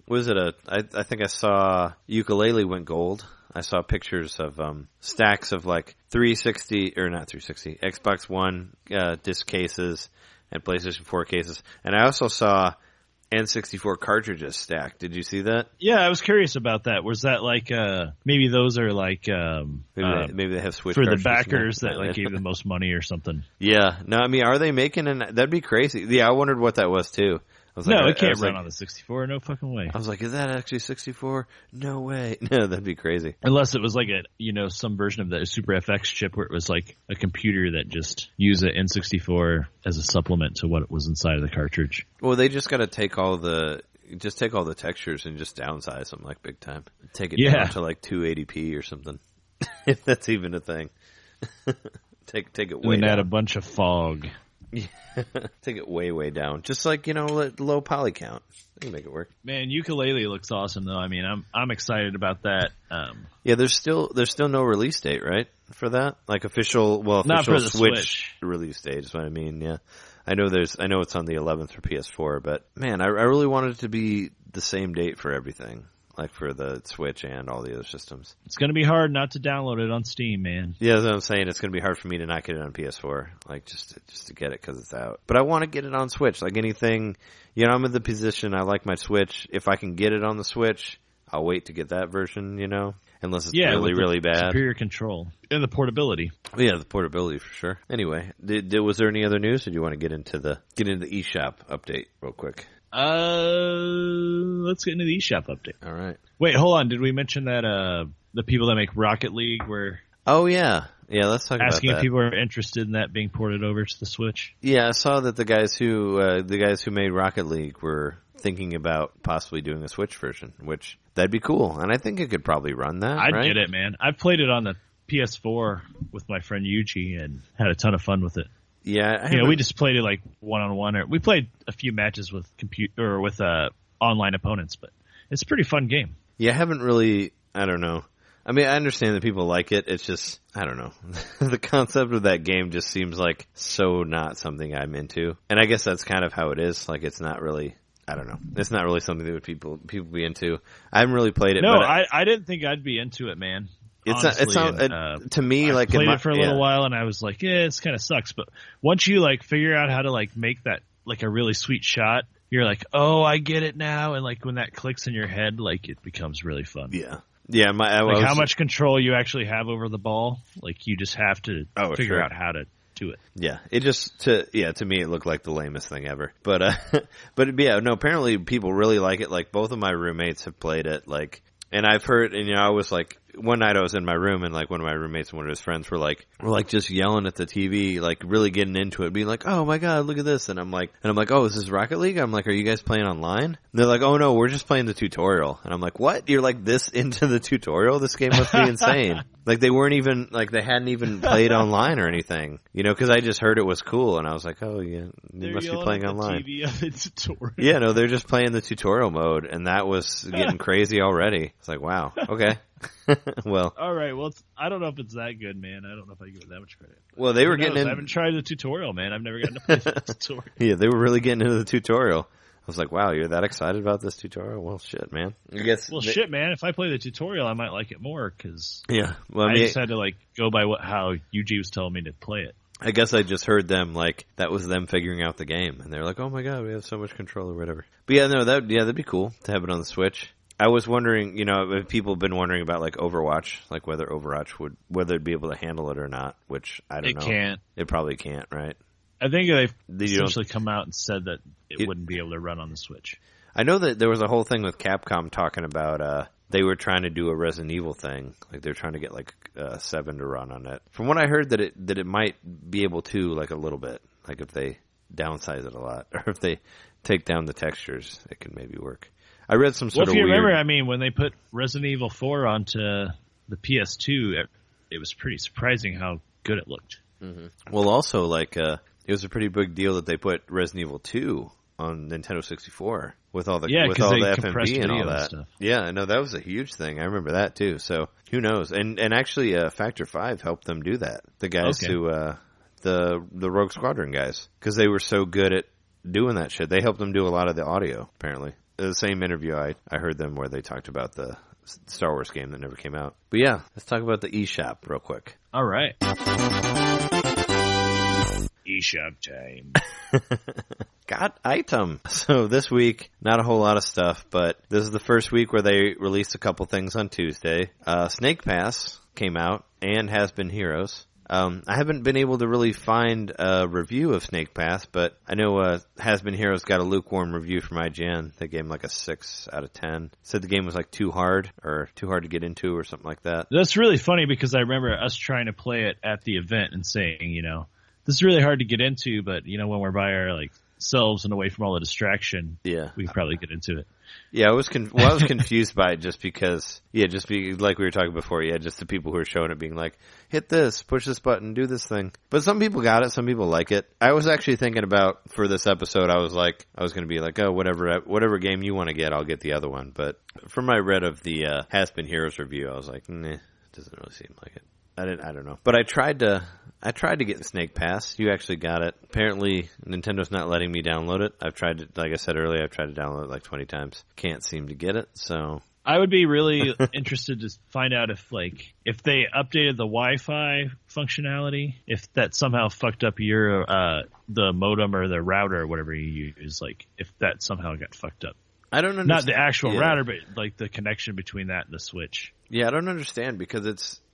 was it I think I saw Yooka-Laylee went gold. I saw pictures of stacks of like 360 or not 360 Xbox One disc cases and PlayStation 4 cases, and I also saw N64 cartridges stacked. Did you see that? Yeah, I was curious about that. Was that like maybe those are like maybe they have Switch for the backers that like gave the most money or something? Yeah. No, I mean, are they making that'd be crazy. Yeah, I wondered what that was too. I was like, it can't run on the 64. No fucking way. I was like, is that actually 64? No way. No, that'd be crazy. Unless it was like some version of the Super FX chip where it was like a computer that just used an N64 as a supplement to what was inside of the cartridge. Well, they just got to take all the textures and just downsize them like big time. Take it down to like 280p or something, if that's even a thing. Take it way and down. add a bunch of fog. Yeah. Take it way down. Just like, low poly count. They can make it work. Man, Yooka-Laylee looks awesome though. I mean, I'm excited about that. Yeah, there's still no release date, right? For that? Like official not for the Switch release date is what I mean, yeah. I know it's on the 11th for PS4, but man, I really wanted it to be the same date for everything. Like for the Switch and all the other systems. It's going to be hard not to download it on Steam, man. Yeah, that's what I'm saying. It's going to be hard for me to not get it on PS4, like just to get it because it's out. But I want to get it on Switch. Like anything, I'm in the position. I like my Switch. If I can get it on the Switch, I'll wait to get that version. Unless it's really bad. Superior control and the portability. Yeah, the portability for sure. Anyway, was there any other news, or do you want to get into the eShop update real quick? Let's get into the eShop update. All right. Wait, hold on. Did we mention that the people that make Rocket League were? Oh yeah, let's talk about that. Asking if people are interested in that being ported over to the Switch. Yeah, I saw that the guys who made Rocket League were thinking about possibly doing a Switch version, which that'd be cool, and I think it could probably run that. I'd right? get it, man. I've played it on the PS4 with my friend Yuji and had a ton of fun with it. Yeah, we just played it like one-on-one. We played a few matches with online opponents, but it's a pretty fun game. Yeah, I haven't really. I don't know. I mean, I understand that people like it. It's just, I don't know. The concept of that game just seems like so not something I'm into, and I guess that's kind of how it is. Like, it's not really. I don't know. It's not really something that people be into. I haven't really played it. No, but I didn't think I'd be into it, man. It's not to me. I like played it for a little while, and I was like, "Yeah, this kind of sucks." But once you like figure out how to like make that like a really sweet shot, you're like, "Oh, I get it now." And like when that clicks in your head, like it becomes really fun. Yeah. How much control you actually have over the ball, like you just have to figure out how to do it. Yeah, it just to me it looked like the lamest thing ever. But yeah, no. Apparently, people really like it. Like both of my roommates have played it. Like. And I've heard, and I was like, one night I was in my room, and like one of my roommates and one of his friends were like just yelling at the TV, like really getting into it, being like, "Oh my god, look at this!" And I'm like, "Oh, is this Rocket League?" I'm like, "Are you guys playing online?" And they're like, "Oh no, we're just playing the tutorial." And I'm like, "What? You're like this into the tutorial? This game must be insane!" Like they hadn't even played online or anything, because I just heard it was cool, and I was like, "Oh yeah, you must be playing online." Yeah, no, they're just playing the tutorial mode, and that was getting crazy already. It's like, wow, okay. Well, all right. Well, I don't know if it's that good, man. I don't know if I give it that much credit. Well, they were getting in. I haven't tried the tutorial, man. I've never gotten to play the tutorial. Yeah, they were really getting into the tutorial. I was like, wow, you're that excited about this tutorial? Well, shit, man. Shit, man. If I play the tutorial, I might like it more because well, I just had to like go by how Yuji was telling me to play it. I guess I just heard them like that was them figuring out the game, and they're like, "Oh my god, we have so much control or whatever." But yeah, no, that'd be cool to have it on the Switch. I was wondering, if people have been wondering about like Overwatch, like whether it'd be able to handle it or not, which I don't know. It can't. It probably can't, right? I think they've essentially come out and said that it wouldn't be able to run on the Switch. I know that there was a whole thing with Capcom talking about they were trying to do a Resident Evil thing. Like they're trying to get like 7 to run on it. From what I heard, that it might be able to, like a little bit. Like if they downsize it a lot, or if they take down the textures, it can maybe work. I read some sort of weird... Well, if you remember, I mean, when they put Resident Evil 4 onto the PS2, it was pretty surprising how good it looked. Mm-hmm. Well, also, like, it was a pretty big deal that they put Resident Evil 2 on Nintendo 64 with all the FMV and all that. Stuff. Yeah, I know that was a huge thing. I remember that too. So who knows? And actually, Factor 5 helped them do that. The guys who the Rogue Squadron guys, because they were so good at doing that shit. They helped them do a lot of the audio. Apparently, the same interview I heard them where they talked about the Star Wars game that never came out. But yeah, let's talk about the eShop real quick. All right. eShop time. Got item. So this week, not a whole lot of stuff, but this is the first week where they released a couple things on Tuesday. Snake Pass came out and Has Been Heroes. I haven't been able to really find a review of Snake Pass, but I know Has Been Heroes got a lukewarm review from IGN. They gave him like a 6 out of 10. Said the game was like too hard to get into or something like that. That's really funny because I remember us trying to play it at the event and saying, this is really hard to get into, but when we're by our selves and away from all the distraction, we can probably get into it. Yeah, I was confused by it just because, like we were talking before, just the people who were showing it being like, hit this, push this button, do this thing. But some people got it, some people like it. I was actually thinking about, for this episode, I was going to be like, oh, whatever game you want to get, I'll get the other one. But from my read of the Has Been Heroes review, I was like, nah, it doesn't really seem like it. I don't know. But I tried to get the Snake Pass. You actually got it. Apparently, Nintendo's not letting me download it. I've tried to, like I said earlier, I've tried to download it like 20 times. Can't seem to get it, so... I would be really interested to find out if they updated the Wi-Fi functionality, if that somehow fucked up your, the modem or the router or whatever you use, if that somehow got fucked up. I don't understand. Not the actual router, but the connection between that and the Switch. Yeah, I don't understand because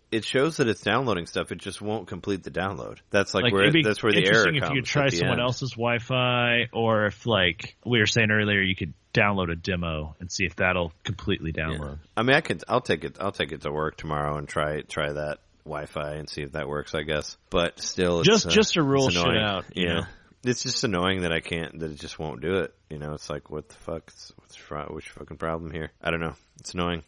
it shows that it's downloading stuff. It just won't complete the download. That's where the error comes. If you could try someone else's Wi-Fi, or if we were saying earlier, you could download a demo and see if that'll completely download. Yeah. I mean, I'll take it to work tomorrow and try that Wi-Fi and see if that works, I guess. But still, it's just to rule shit out. Yeah. It's just annoying that it just won't do it. It's like, what the fuck? What's your fucking problem here? I don't know. It's annoying.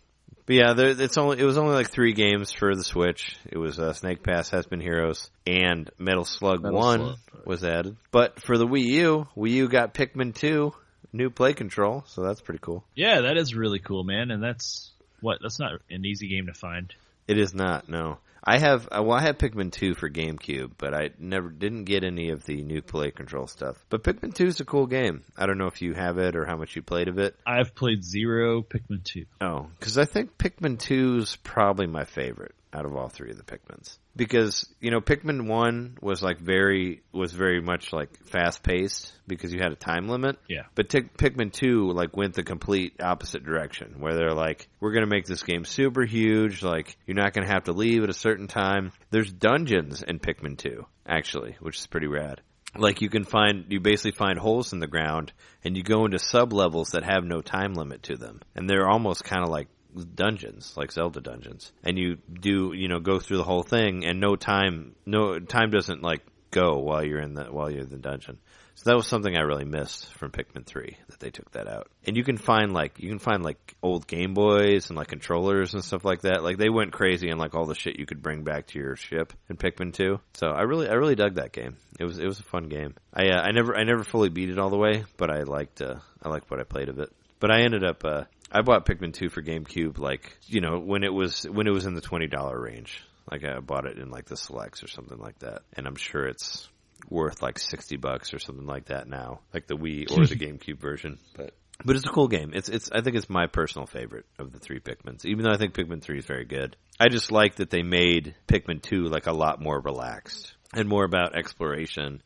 But yeah, it was only like 3 games for the Switch. It was Snake Pass, Has Been Heroes, and Metal Slug 1 was added. But for the Wii U got Pikmin 2, new play control, so that's pretty cool. Yeah, that is really cool, man, and that's not an easy game to find. It is not, no. I have Pikmin 2 for GameCube, but I didn't get any of the new play control stuff. But Pikmin 2 is a cool game. I don't know if you have it or how much you played of it. I've played 0 Pikmin 2. Oh, because I think Pikmin 2 is probably my favorite out of all 3 of the Pikmins. Because, Pikmin 1 was very much fast paced because you had a time limit. Yeah. But Pikmin 2 went the complete opposite direction where they're we're going to make this game super huge. You're not going to have to leave at a certain time. There's dungeons in Pikmin 2, actually, which is pretty rad. You basically find holes in the ground and you go into sub-levels that have no time limit to them. And they're almost kind of like dungeons, like Zelda dungeons. And you do, go through the whole thing and no time doesn't go while you're in the dungeon. So that was something I really missed from Pikmin 3, that they took that out. And you can find old Game Boys and controllers and stuff like that. They went crazy on all the shit you could bring back to your ship in Pikmin 2. So I really dug that game. It was a fun game. I never fully beat it all the way, but I liked what I played of it. But I ended up I bought Pikmin 2 for GameCube when it was in the $20 range. I bought it in the selects or something like that. And I'm sure it's worth $60 or something like that now, the Wii or the GameCube version. But it's a cool game. I think it's my personal favorite of the 3 Pikmins, even though I think Pikmin 3 is very good. I just like that they made Pikmin 2 a lot more relaxed and more about exploration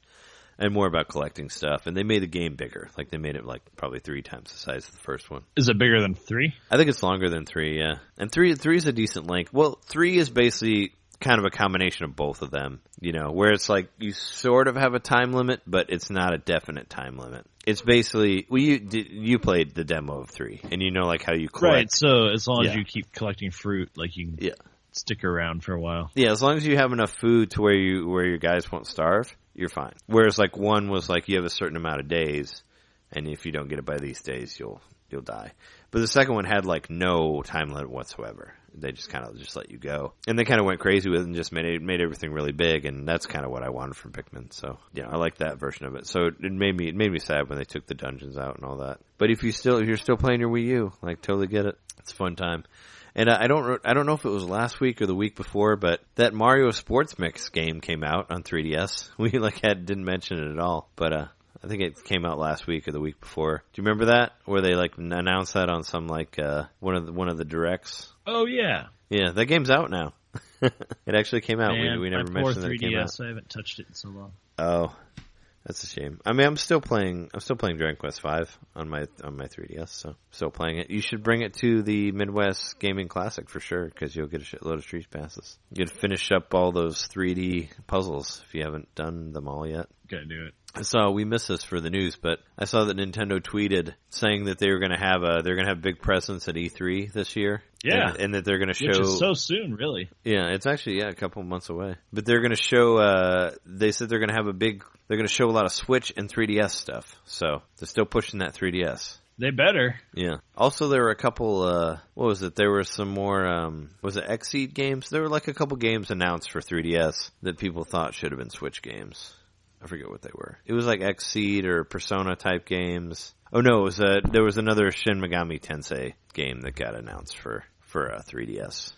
and more about collecting stuff. And they made the game bigger. They made it probably 3 times the size of the first one. Is it bigger than 3? I think it's longer than 3, yeah. And 3 is a decent length. Well, 3 is basically kind of a combination of both of them, where it's like you sort of have a time limit, but it's not a definite time limit. It's basically, you played the demo of 3, and like how you collect. Right, so as long as you keep collecting fruit, like you can stick around for a while. Yeah, as long as you have enough food to where your guys won't starve, you're fine. Whereas like 1 was like you have a certain amount of days, and if you don't get it by these days, you'll die. But the second one had like no time limit whatsoever. They just kind of just let you go, and they kind of went crazy with it and just made everything really big, and that's kind of what I wanted from Pikmin. So I like that version of it. So it made me sad when they took the dungeons out and all that. But if you're still playing your Wii U, like totally get it. It's a fun time. And I don't know if it was last week or the week before, but that Mario Sports Mix game came out on 3DS. We didn't mention it at all, but I think it came out last week or the week before. Do you remember that? Where they like announced that on some like one of the directs? Oh yeah. Yeah, that game's out now. It actually came out. Man, we never mentioned that it came out. 3DS, I haven't touched it in so long. Oh, that's a shame. I mean, I'm still playing Dragon Quest V on my 3DS, so still playing it. You should bring it to the Midwest Gaming Classic for sure, because you'll get a shitload of Street Passes. You can finish up all those 3D puzzles if you haven't done them all yet. Gotta do it. So we missed this for the news, but I saw that Nintendo tweeted saying that they're going to have big presence at E3 this year. Yeah, and that they're going to show. Which is so soon, really. Yeah, it's actually a couple of months away. But they're going to show. They said they're going to have They're going to show a lot of Switch and 3DS stuff. So they're still pushing that 3DS. They better. Yeah. Also, there were a couple. What was it? There were some more. Was it Xseed games? There were like a couple games announced for 3DS that people thought should have been Switch games. I forget what they were. It was like Xseed or Persona type games. Oh no, it was there was another Shin Megami Tensei game that got announced for 3DS.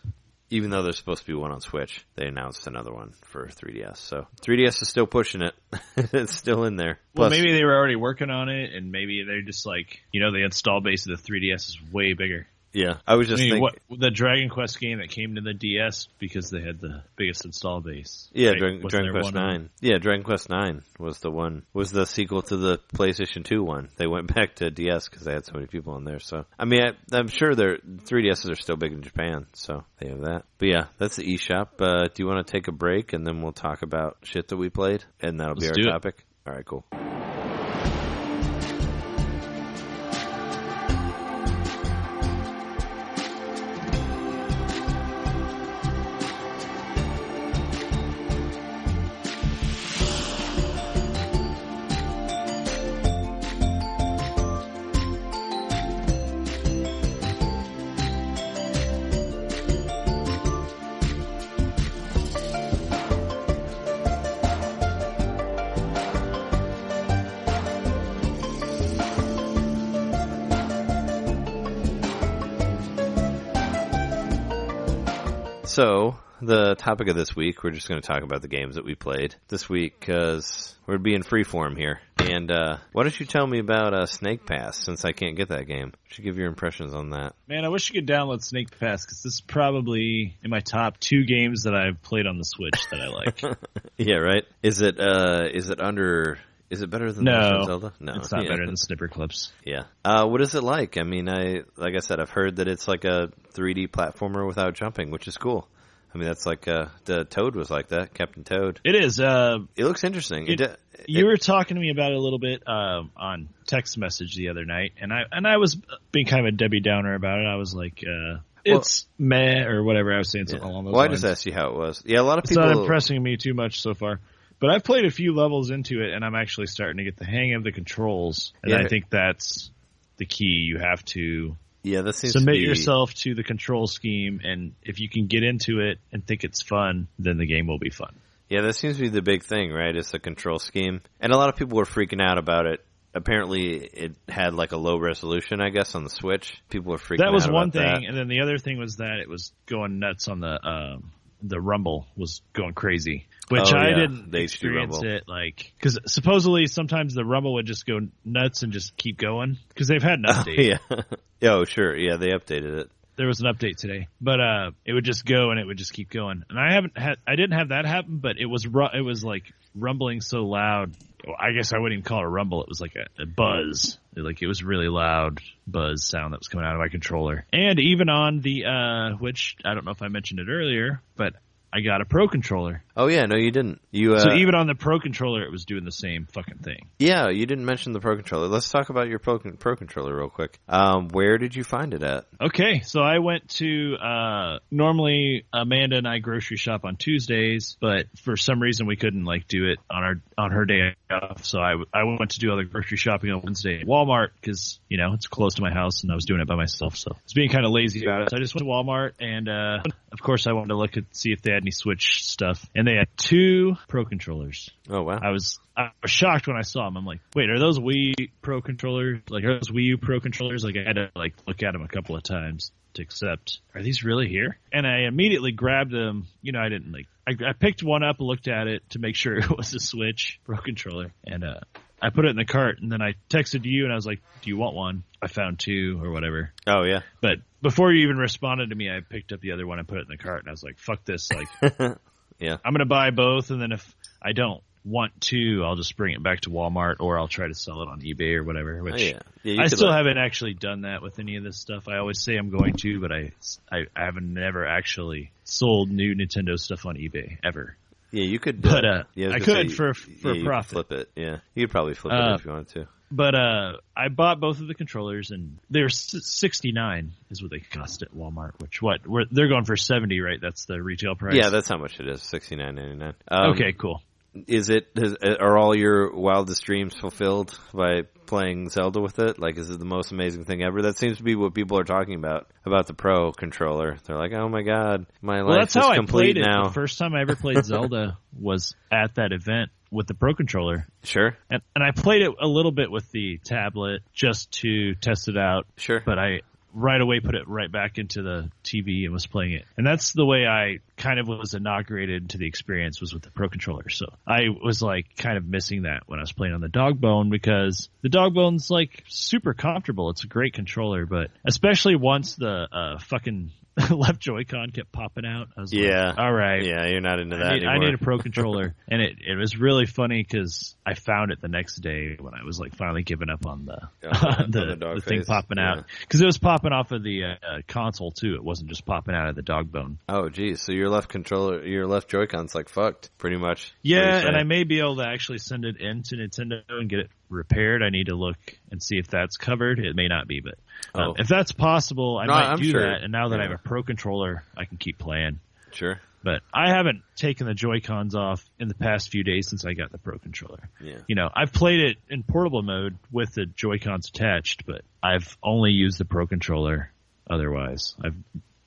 Even though there's supposed to be one on Switch, they announced another one for 3DS. So 3DS is still pushing it. It's still in there. Well, maybe they were already working on it, and maybe they're just like, the install base of the 3DS is way bigger. Yeah, I was just thinking the Dragon Quest game that came to the DS because they had the biggest install base. Yeah, right? Dragon Quest 9. Yeah, Dragon Quest 9 was the sequel to the PlayStation 2 one. They went back to DS because they had so many people on there. So I mean, I'm sure their 3DSs are still big in Japan, so they have that. But yeah, that's the eShop. Do you want to take a break and then we'll talk about shit that we played, and that'll be our topic? All right, cool. So, the topic of this week, we're just going to talk about the games that we played this week, because we're being freeform here. And why don't you tell me about Snake Pass, since I can't get that game? You should give your impressions on that. Man, I wish you could download Snake Pass, because this is probably in my top 2 games that I've played on the Switch that I like. Yeah, right? Is it under... Is it better than Legend of Zelda? No, it's not better than Snipper Clips. Yeah. What is it like? I mean, like I said, I've heard that it's like a 3D platformer without jumping, which is cool. I mean, that's like the Toad was like that, Captain Toad. It is. It looks interesting. You were talking to me about it a little bit on text message the other night, and I was being kind of a Debbie Downer about it. I was like, it's meh or whatever. I was saying something along those lines. I just asked you how it was. Yeah, a lot of people. It's not impressing me too much so far. But I've played a few levels into it, and I'm actually starting to get the hang of the controls. And I think that's the key. You have to submit yourself to the control scheme, and if you can get into it and think it's fun, then the game will be fun. Yeah, that seems to be the big thing, right? It's the control scheme. And a lot of people were freaking out about it. Apparently, it had like a low resolution, I guess, on the Switch. People were freaking out about that. That was one thing, and then the other thing was that it was going nuts on the rumble was going crazy. Which I didn't experience it, like, because supposedly sometimes the rumble would just go nuts and just keep going, because they've had an update. Oh, sure. Yeah, they updated it. There was an update today, but it would just go and it would just keep going. And I didn't have that happen, but it was like rumbling so loud. I guess I wouldn't even call it a rumble. It was like a buzz. Like, it was really loud buzz sound that was coming out of my controller. And even on the, which I don't know if I mentioned it earlier, but I got a Pro Controller. Oh, yeah, no, you didn't. So even on the Pro Controller, it was doing the same fucking thing. Yeah, you didn't mention the Pro Controller. Let's talk about your Pro Controller real quick. Where did you find it at? Okay, so I went to, normally Amanda and I grocery shop on Tuesdays, but for some reason we couldn't like do it on her day off, so I went to do other grocery shopping on Wednesday at Walmart because, you know, it's close to my house and I was doing it by myself, so I was being kind of lazy about it. So I just went to Walmart and, of course I wanted to look at, see if they had any Switch stuff, and they had 2 Pro Controllers. Oh, wow. I was shocked when I saw them. I'm like, wait, are those Wii Pro Controllers? Like, are those Wii U Pro Controllers? Like, I had to like look at them a couple of times to accept, are these really here? And I immediately grabbed them. You know, I didn't like, I picked one up, looked at it to make sure it was a Switch Pro Controller, and I put it in the cart, and then I texted you, and I was like, do you want one? I found 2 or whatever. Oh, yeah. But before you even responded to me, I picked up the other one and put it in the cart, and I was like, fuck this. Like, yeah, I'm going to buy both, and then if I don't want to, I'll just bring it back to Walmart, or I'll try to sell it on eBay or whatever, which I still haven't actually done that with any of this stuff. I always say I'm going to, but I haven't never actually sold new Nintendo stuff on eBay, ever. Yeah, you could. But I could for a profit. Flip it, yeah. You could probably flip it if you wanted to. But I bought both of the controllers, and they're $69 is what they cost at Walmart. They're going for $70, right? That's the retail price. Yeah, that's how much it is. $69.99. Okay, cool. Are all your wildest dreams fulfilled by playing Zelda with it? Like, is it the most amazing thing ever? That seems to be what people are talking about the Pro Controller. They're like, oh my god, my life is complete now. The first time I ever played Zelda was at that event with the Pro Controller. Sure. And I played it a little bit with the tablet just to test it out. Sure. But I right away put it right back into the TV and was playing it. And that's the way I kind of was inaugurated into the experience, was with the Pro Controller. So I was like kind of missing that when I was playing on the Dog Bone, because the Dog Bone's like super comfortable. It's a great controller, but especially once the fucking left Joy-Con kept popping out, I was like, all right. Yeah, you're not into that anymore. I need a Pro Controller. And it was really funny because I found it the next day when I was like finally giving up on the thing popping out. Because it was popping off of the console too. It wasn't just popping out of the Dog Bone. Oh, geez. So your left Joy-Con's like fucked, pretty much. Yeah, and I may be able to actually send it into Nintendo and get it repaired. I need to look and see if that's covered. It may not be, but if that's possible, I might do that. And now that I have a Pro Controller, I can keep playing. Sure. But I haven't taken the Joy-Cons off in the past few days since I got the Pro Controller. Yeah. You know, I've played it in portable mode with the Joy-Cons attached, but I've only used the Pro Controller otherwise.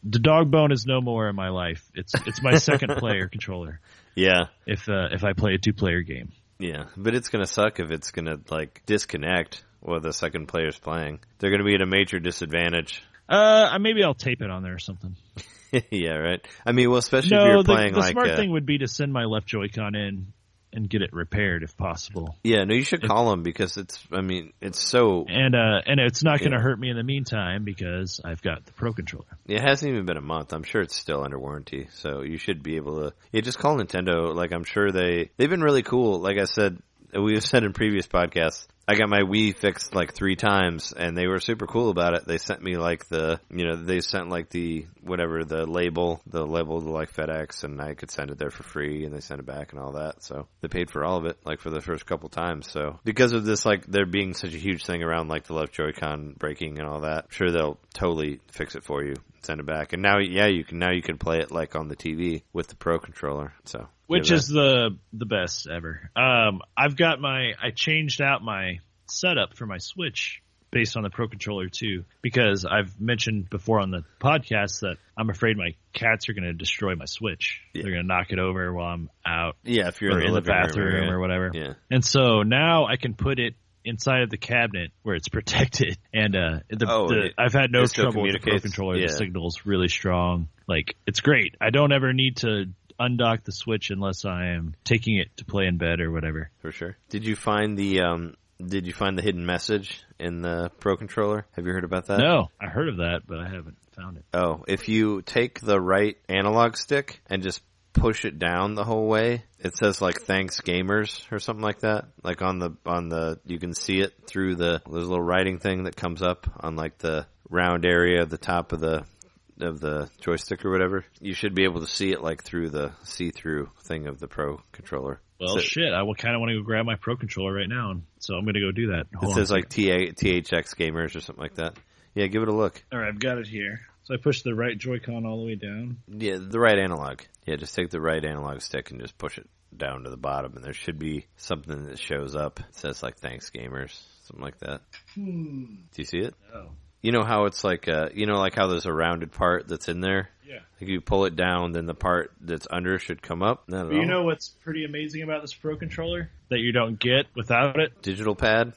The Dog Bone is no more in my life. It's my second player controller. Yeah. If I play a 2-player game. Yeah, but it's going to suck if it's going to like disconnect while the second player's playing. They're going to be at a major disadvantage. Maybe I'll tape it on there or something. Yeah, right. I mean, well, especially if you're playing the smart thing would be to send my left Joy-Con in and get it repaired if possible. Yeah, no, you should call them because it's so... And it's not going to hurt me in the meantime because I've got the Pro Controller. It hasn't even been a month. I'm sure it's still under warranty, so you should be able to... Yeah, just call Nintendo. Like, I'm sure they've been really cool. Like I said, we've said in previous podcasts, I got my Wii fixed like 3 times, and they were super cool about it. They sent me like the label to like FedEx, and I could send it there for free, and they sent it back and all that. So they paid for all of it, like for the first couple times. So because of this, like there being such a huge thing around like the left Joy-Con breaking and all that, I'm sure they'll totally fix it for you, send it back. And now you can play it like on the TV with the Pro Controller. So. Which is the best ever. I changed out my setup for my Switch based on the Pro Controller too, because I've mentioned before on the podcast that I'm afraid my cats are going to destroy my Switch. Yeah. They're going to knock it over while I'm out. Yeah, if you're in the bathroom or whatever. Yeah. And so now I can put it inside of the cabinet where it's protected, and I've had no trouble with the Pro Controller. Yeah. The signal's really strong. Like, it's great. I don't ever need to undock the Switch unless I am taking it to play in bed or whatever. For sure. Did you find the hidden message in the Pro Controller? Have you heard about that? No, I heard of that, but I haven't found it. Oh, if you take the right analog stick and just push it down the whole way, it says like "Thanks Gamers" or something like that. Like on the you can see it through there's a little writing thing that comes up on like the round area at the top of the of the joystick or whatever, you should be able to see it like through the see-through thing of the Pro controller. Well, shit, I kind of want to go grab my Pro controller right now, so I'm going to go do that. It says like THX Gamers or something like that. Yeah, give it a look. All right, I've got it here. So I push the right Joy-Con all the way down? Yeah, the right analog. Yeah, just take the right analog stick and just push it down to the bottom, and there should be something that shows up. It says like "Thanks, gamers," something like that. Do you see it? No. You know how it's like, like how there's a rounded part that's in there? Yeah. Like if you pull it down, then the part that's under should come up. But you know what's pretty amazing about this Pro controller that you don't get without it? Digital pad?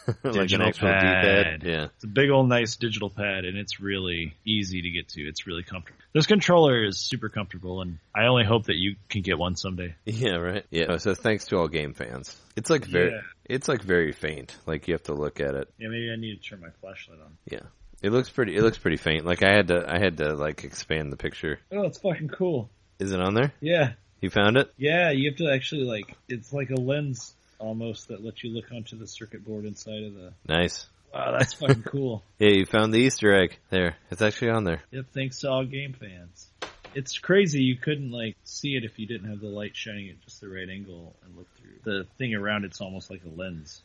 Like digital an actual pad. D-pad? Yeah. It's a big old nice digital pad, and it's really easy to get to. It's really comfortable. This controller is super comfortable, and I only hope that you can get one someday. Yeah, right. Yeah. So thanks to all game fans. It's like very faint. Like you have to look at it. Yeah, maybe I need to turn my flashlight on. Yeah. It looks pretty faint. Like I had to like expand the picture. Oh, it's fucking cool. Is it on there? Yeah. You found it? Yeah, you have to actually it's like a lens almost that lets you look onto the circuit board inside of the... Nice. Wow, that's fucking cool. Yeah, you found the Easter egg. There. It's actually on there. Yep, thanks to all game fans. It's crazy you couldn't see it if you didn't have the light shining at just the right angle and look through. The thing around it's almost like a lens.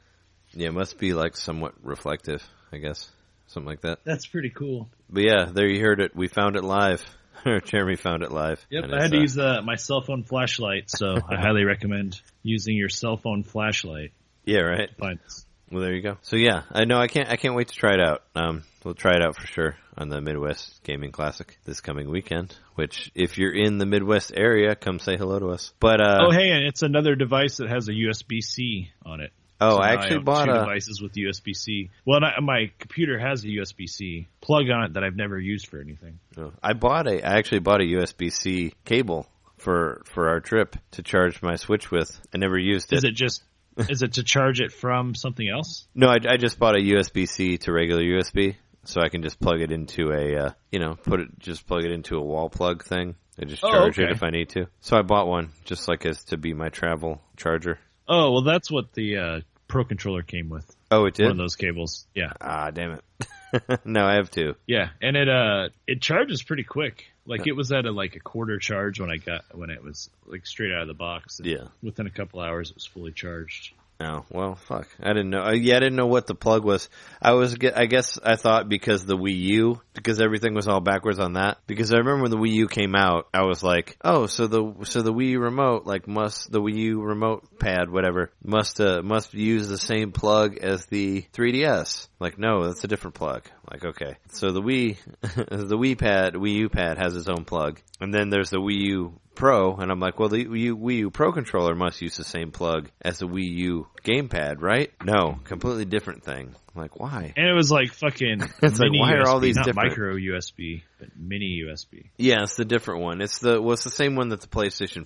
Yeah, it must be like somewhat reflective, I guess. Something like that. That's pretty cool. But yeah, there you heard it. We found it live. Jeremy found it live. Yep, I had to use my cell phone flashlight, so I highly recommend using your cell phone flashlight. Yeah, right. Well, there you go. So yeah, I know I can't wait to try it out. We'll try it out for sure on the Midwest Gaming Classic this coming weekend. Which, if you're in the Midwest area, come say hello to us. But hey, and it's another device that has a USB-C on it. Oh, so I actually bought two devices with USB-C. Well, my computer has a USB-C plug on it that I've never used for anything. Oh, I actually bought a USB-C cable for our trip to charge my Switch with. I never used it. Is it to charge it from something else? No, I just bought a USB-C to regular USB, so I can just plug it into plug it into a wall plug thing and just charge it if I need to. So I bought one just as to be my travel charger. Oh, well, that's what the Pro controller came with. Oh, it did? One of those cables. Yeah. Ah, damn it. No, I have two. Yeah, and it charges pretty quick. It was at a quarter charge when it was straight out of the box. Yeah. Within a couple hours, it was fully charged. Oh, well, fuck. I didn't know. I didn't know what the plug was. I guess I thought because the Wii U, because everything was all backwards on that. Because I remember when the Wii U came out, I was like, oh, so the Wii U remote, the Wii U remote pad, whatever, must use the same plug as the 3DS. No, that's a different plug. Okay. So the Wii U pad has its own plug. And then there's the Wii U Pro, and I'm like, well, the Wii U Pro controller must use the same plug as the Wii U gamepad, right? No, completely different thing. I'm like, why? And it was fucking it's mini why USB, are all these not different? Micro USB, but mini USB. Yeah, it's the different one. It's the same one that the PlayStation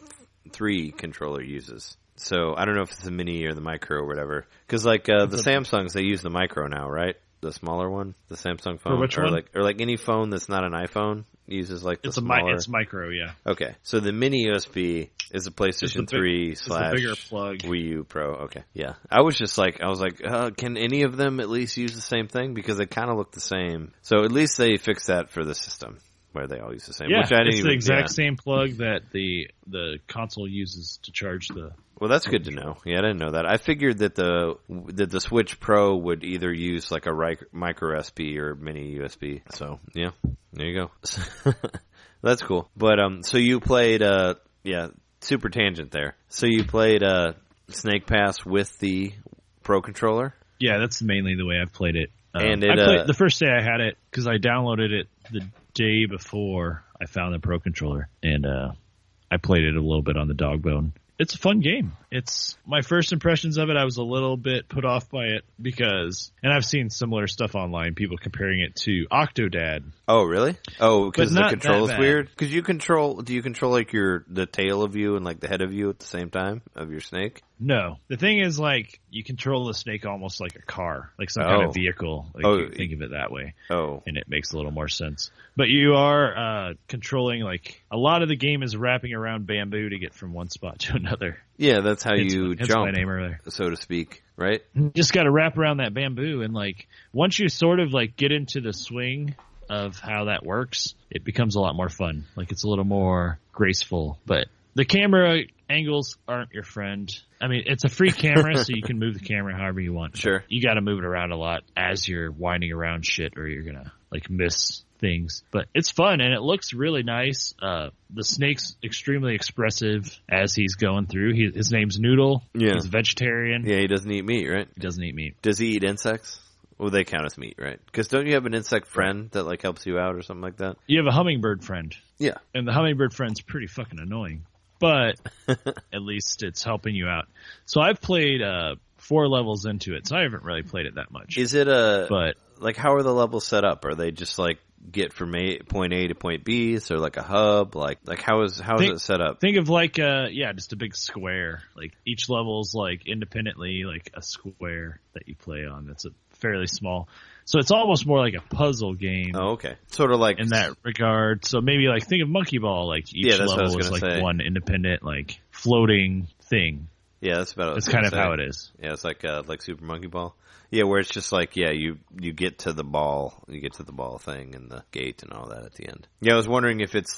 3 controller uses. So I don't know if it's the mini or the micro or whatever. Because the Samsungs, they use the micro now, right? The smaller one, the Samsung phone, or which one? Or any phone that's not an iPhone uses the smaller. It's micro, yeah. Okay, so the mini USB is a PlayStation 3 / bigger plug. Wii U Pro. Okay, yeah. I was can any of them at least use the same thing, because they kind of look the same. So at least they fixed that for the system where they all use the same. Yeah, which I didn't it's the exact same plug that the console uses to charge the. Well, that's good to know. Yeah, I didn't know that. I figured that the Switch Pro would either use a micro USB or mini USB. So yeah, there you go. That's cool. But so you played super tangent there. So you played Snake Pass with the Pro controller? Yeah, that's mainly the way I've played it. And I played the first day I had it because I downloaded it the day before I found the Pro controller, and I played it a little bit on the dog bone. It's a fun game. It's my first impressions of it. I was a little bit put off by it and I've seen similar stuff online, people comparing it to Octodad. Oh, really? Oh, because the control is bad. weird? Because do you control the tail of you and the head of you at the same time of your snake? No. The thing is, you control the snake almost like a car, like some kind of vehicle. You think of it that way. Oh. And it makes a little more sense. But you are controlling, a lot of the game is wrapping around bamboo to get from one spot to another. Yeah, that's how you jump, my name earlier, so to speak, right? You just got to wrap around that bamboo, and once you sort of get into the swing of how that works, it becomes a lot more fun. Like, it's a little more graceful, but the camera angles aren't your friend. I mean, it's a free camera, so you can move the camera however you want. Sure. You got to move it around a lot as you're winding around shit, or you're gonna like miss things. But it's fun, and it looks really nice. The snake's extremely expressive as he's going through. His name's Noodle. Yeah. He's a vegetarian. Yeah, he doesn't eat meat, right? He doesn't eat meat. Does he eat insects? Well, they count as meat, right? Because don't you have an insect friend that like helps you out or something like that? You have a hummingbird friend. Yeah. And the hummingbird friend's pretty fucking annoying. But at least it's helping you out. So I've played 4 levels into it, so I haven't really played it that much. Is it like, how are the levels set up? Are they just like get from point A to point B? So like a hub? Like how is it set up? Think of like just a big square. Like each level's like independently like a square that you play on. That's a fairly small. So it's almost more like a puzzle game. Oh, okay. Sort of like in that regard. So maybe like think of Monkey Ball. Like each level is like one independent like floating thing. Yeah, that's about. That's kind of how it is. Yeah, it's like Super Monkey Ball. Yeah, where it's just like you get to the ball, thing and the gate and all that at the end. Yeah, I was wondering if it's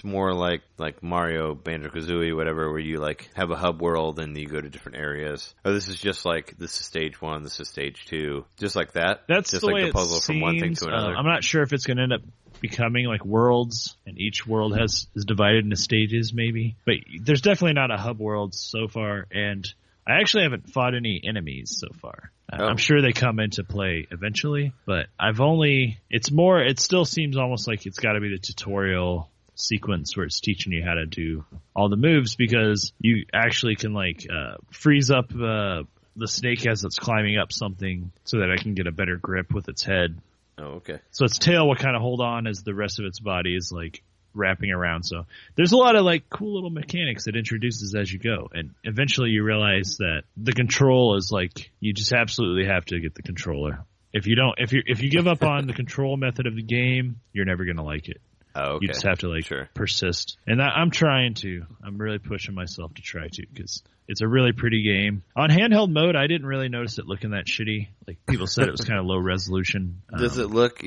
more like Mario, Banjo-Kazooie, whatever, where you like have a hub world and you go to different areas. Or this is just like this is stage 1, this is stage 2, just like that. That's just the like way the puzzle it from one thing to another. I'm not sure if it's going to end up becoming like worlds, and each world is divided into stages, maybe. But there's definitely not a hub world so far, and I actually haven't fought any enemies so far. I'm sure they come into play eventually, but it still seems almost like it's got to be the tutorial sequence where it's teaching you how to do all the moves, because you actually can like freeze up the snake as it's climbing up something so that I can get a better grip with its head. Oh, okay. So its tail will kind of hold on as the rest of its body is like wrapping around. So there's a lot of like cool little mechanics it introduces as you go, and eventually you realize that the control is like you just absolutely have to get the controller. If you give up on the control method of the game, you're never going to like it. Oh, okay. You just have to persist. And I'm trying to. I'm really pushing myself to try to, because it's a really pretty game. On handheld mode, I didn't really notice it looking that shitty. Like people said, it was kind of low resolution. Does it look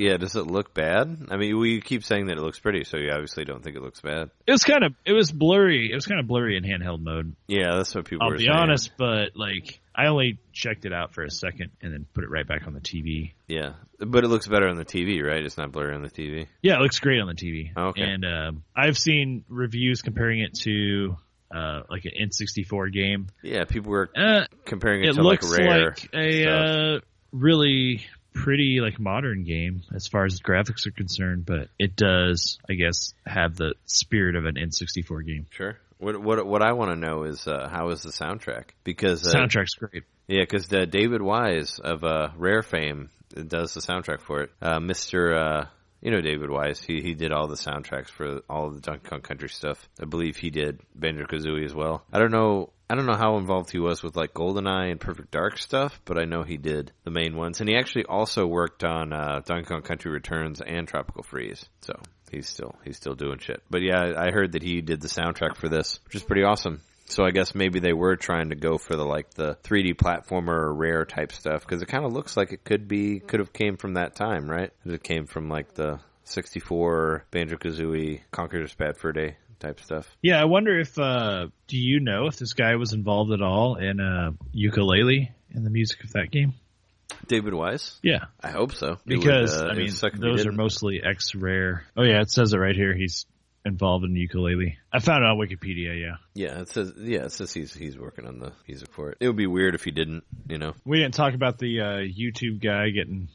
bad? I mean, we keep saying that it looks pretty, so you obviously don't think it looks bad. It was blurry. It was kind of blurry in handheld mode. Yeah, that's what people were saying. I'll be honest, but like I only checked it out for a second and then put it right back on the TV. Yeah, but it looks better on the TV, right? It's not blurry on the TV. Yeah, it looks great on the TV. Oh, okay. And I've seen reviews comparing it to like an N64 game. Yeah, people were comparing it to like Rare. It looks like a really pretty like modern game as far as graphics are concerned, but it does, I guess, have the spirit of an N64 game. Sure. What I want to know is how is the soundtrack? Because the soundtrack's great. Yeah, because David Wise of Rare fame does the soundtrack for it. Mr. David Wise. He did all the soundtracks for all of the Donkey Kong Country stuff. I believe he did Banjo-Kazooie as well. I don't know how involved he was with like GoldenEye and Perfect Dark stuff, but I know he did the main ones. And he actually also worked on Donkey Kong Country Returns and Tropical Freeze. So he's still doing shit. But yeah, I heard that he did the soundtrack for this, which is pretty awesome. So I guess maybe they were trying to go for the 3D platformer or Rare type stuff, because it kind of looks like it could have came from that time, right? It came from like the 64 Banjo-Kazooie, Conker's Bad Fur Day type stuff. Yeah, I wonder if do you know if this guy was involved at all in ukulele in the music of that game? David Wise? Yeah. I hope so. Because those are mostly ex-Rare. Oh yeah, it says it right here. He's involved in ukulele. I found it on Wikipedia, yeah. Yeah, it says he's working on the music for it. It would be weird if he didn't, We didn't talk about the YouTube guy getting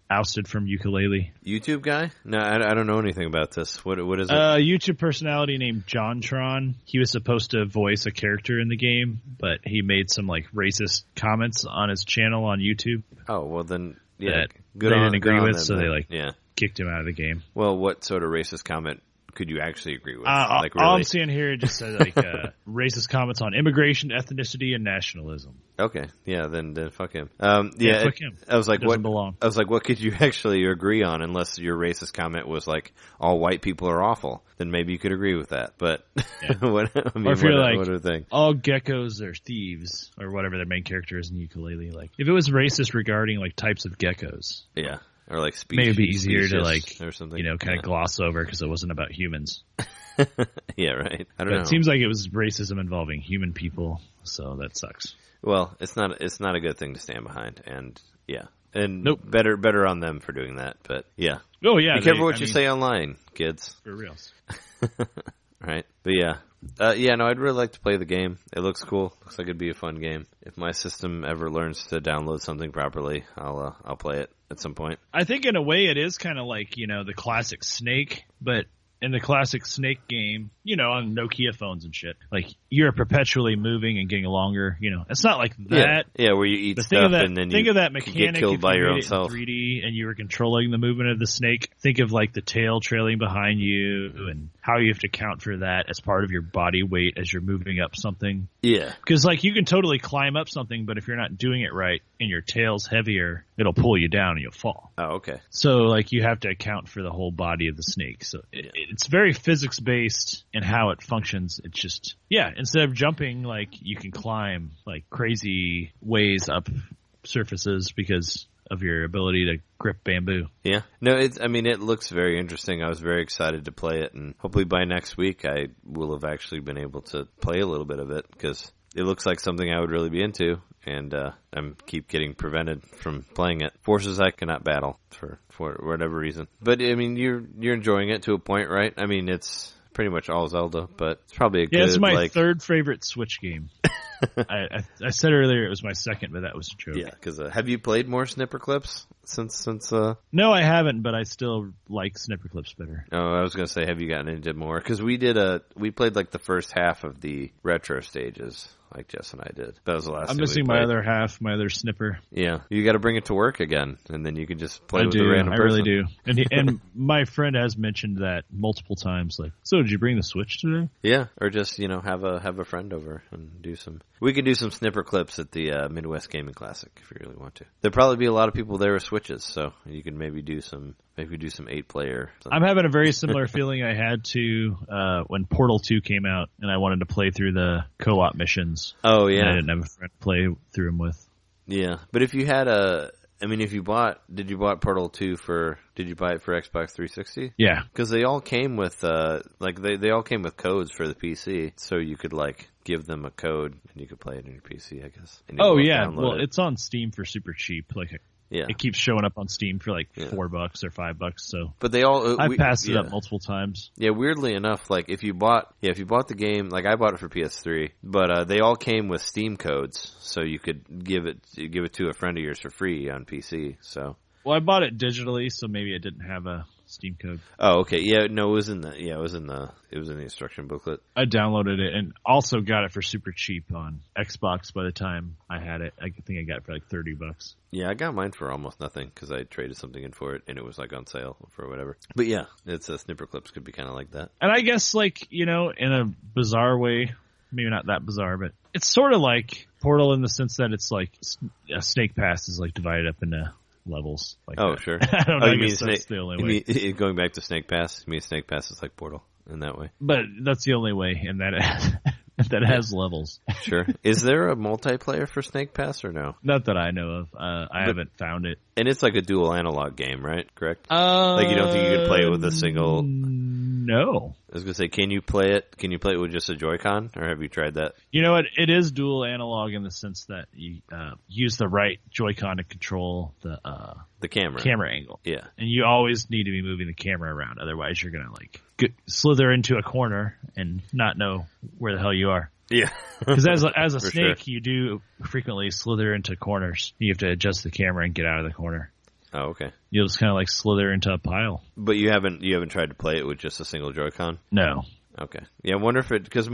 ousted from ukulele. YouTube guy? No, I don't know anything about this. What is it? YouTube personality named JonTron. He was supposed to voice a character in the game, but he made some racist comments on his channel on YouTube. Oh, well then, yeah. They didn't agree with, so they kicked him out of the game. Well, what sort of racist comment could you actually agree with? All I'm seeing here just says racist comments on immigration, ethnicity, and nationalism. Okay, yeah, then fuck him. Fuck him. I was like, Doesn't belong. I was like, what could you actually agree on? Unless your racist comment was like, all white people are awful, then maybe you could agree with that. But or if you're all geckos are thieves, or whatever their main character is in ukulele. Like, if it was racist regarding types of geckos, yeah. or like species. Maybe it'd be easier to like, or something, kind of gloss over because it wasn't about humans. Yeah, right. I don't know. It seems like it was racism involving human people, so that sucks. Well, it's not a good thing to stand behind, and yeah. And nope. better on them for doing that, but yeah. Oh yeah. Be careful what you say online, kids. For reals. Right. But yeah. I'd really like to play the game. It looks cool. Looks like it'd be a fun game. If my system ever learns to download something properly, I'll play it at some point. I think in a way it is kind of like, the classic Snake, but in the classic Snake game, on Nokia phones and shit, like you're perpetually moving and getting longer, It's not like that. Yeah, where you eat stuff and then think you of that mechanic get killed if by you your made own it self. in 3D and you were controlling the movement of the snake. Think of like the tail trailing behind you and how you have to account for that as part of your body weight as you're moving up something. Yeah. Because like you can totally climb up something, but if you're not doing it right and your tail's heavier, it'll pull you down and you'll fall. Oh, okay. So like you have to account for the whole body of the snake. So it's very physics based in how it functions. It's just, instead of jumping, like you can climb like crazy ways up surfaces because of your ability to grip bamboo. Yeah. No, it looks very interesting. I was very excited to play it, and hopefully by next week I will have actually been able to play a little bit of it because it looks like something I would really be into, and I'm keep getting prevented from playing it. Forces I cannot battle for whatever reason. But you're enjoying it to a point, right? It's pretty much all Zelda, but it's probably a good. Yeah, it's my third favorite Switch game. I said earlier it was my second, but that was a joke. Yeah, because have you played more Snipper Clips since? No, I haven't, but I still like Snipper Clips better. Oh, I was gonna say, have you gotten into more? Because we played like the first half of the retro stages, like Jess and I did. That was the last. I'm missing my other half, my other Snipper. Yeah, you got to bring it to work again, and then you can just play with a random person. I really do. And my friend has mentioned that multiple times. Like, so did you bring the Switch today? Yeah, or just have a friend over and do some. We could do some Snipper Clips at the Midwest Gaming Classic if you really want to. There'll probably be a lot of people there with Switches, so you can maybe do some 8-player. I'm having a very similar feeling I had to when Portal 2 came out, and I wanted to play through the co-op missions. Oh yeah, and I didn't have a friend to play through them with. Yeah, but if you had did you buy Portal 2 did you buy it for Xbox 360? Yeah. Because they all came with, they all came with codes for the PC, so you could, give them a code, and you could play it on your PC, I guess. Oh, yeah. Well, it's on Steam for super cheap. Yeah. It keeps showing up on Steam for $4 or $5. So, but they all I've passed it up multiple times. Yeah, weirdly enough, if you bought the game, I bought it for PS3, but they all came with Steam codes, so you could give it to a friend of yours for free on PC. So, well, I bought it digitally, so maybe it didn't have a Steam code. Oh, okay. Yeah, no, it was in the instruction booklet. I downloaded it and also got it for super cheap on Xbox by the time I had it. I think I got it for $30. Yeah, I got mine for almost nothing because I traded something in for it and it was on sale for whatever. But yeah, it's Snipper Clips could be kind of like that. And I guess in a bizarre way, maybe not that bizarre, but it's sort of like Portal in the sense that it's like a Snake Pass is divided up into levels. Sure. I don't know. Oh, I guess that's the only way. Going back to Snake Pass, you mean Snake Pass is like Portal in that way? But that's the only way, and that has levels. Sure. Is there a multiplayer for Snake Pass or no? Not that I know of. I haven't found it. And it's like a dual analog game, right? Correct? You don't think you could play it with a single... No. I was going to say, can you play it with just a Joy-Con, or have you tried that? You know what? It is dual analog in the sense that you use the right Joy-Con to control the camera angle. Yeah. And you always need to be moving the camera around. Otherwise, you're going to slither into a corner and not know where the hell you are. Yeah. Because as a snake, sure. you do frequently slither into corners. You have to adjust the camera and get out of the corner. Oh, okay. You'll just kind of slither into a pile. But you haven't tried to play it with just a single Joy-Con? No. Okay. Yeah, I wonder if because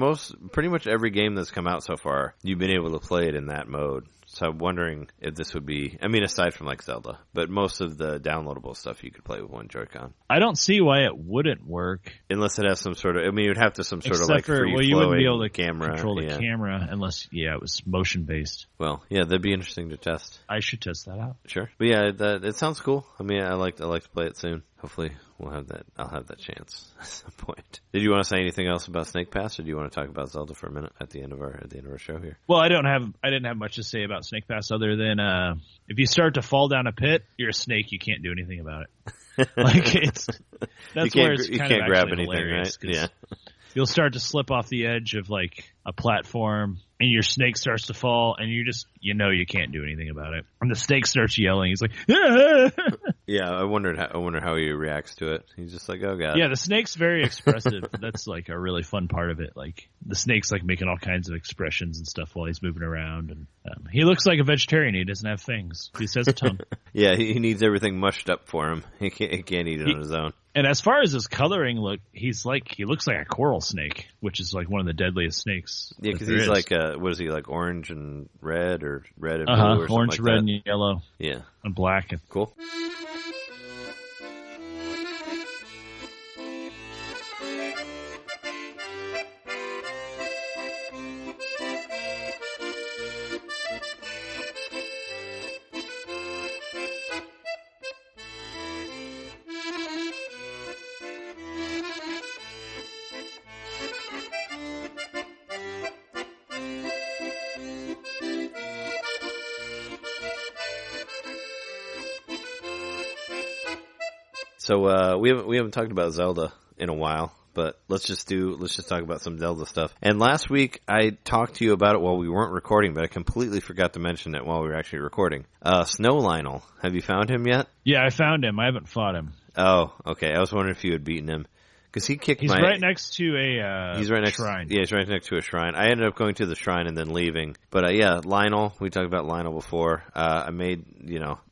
pretty much every game that's come out so far, you've been able to play it in that mode. So I'm wondering if this would be, aside from Zelda, but most of the downloadable stuff you could play with one Joy-Con. I don't see why it wouldn't work. Unless it has some sort of, it would have to some sort of free-flowing you wouldn't be able to camera. Control the camera unless, it was motion-based. Well, yeah, that'd be interesting to test. I should test that out. Sure. But yeah, it sounds cool. I like to play it soon. hopefully we'll have that. I'll have that chance at some point. Did you want to say anything else about Snake Pass, or do you want to talk about Zelda for a minute at the end of our show here? Well, I didn't have much to say about Snake Pass other than if you start to fall down a pit, you're a snake. You can't do anything about it. Like that's where it's kind of grab actually anything, right? Yeah. You'll start to slip off the edge of like a platform, and your snake starts to fall, and you can't do anything about it. And the snake starts yelling. He's like, ah! Yeah. I wonder how he reacts to it. He's just like, oh god. Yeah, the snake's very expressive. That's like a really fun part of it. Like the snake's like making all kinds of expressions and stuff while he's moving around, and he looks like a vegetarian. He doesn't have fangs. He just has a tongue. Yeah, he needs everything mushed up for him. He can't eat it on his own. And as far as his coloring he looks like a coral snake, which is like one of the deadliest snakes. Yeah, because he's like what is he, like orange and red, or red and blue, or something orange, like red, that? and yellow. Yeah, and black. Cool. So we haven't talked about Zelda in a while, but let's just talk about some Zelda stuff. And last week I talked to you about it while we weren't recording, but I completely forgot to mention it while we were actually recording. Snow Lionel, have you found him yet? Yeah, I found him. I haven't fought him. Oh, okay. I was wondering if you had beaten him. Because he's right next to a shrine. Yeah, he's right next to a shrine. I ended up going to the shrine and then leaving. But yeah, Lionel, we talked about Lionel before. I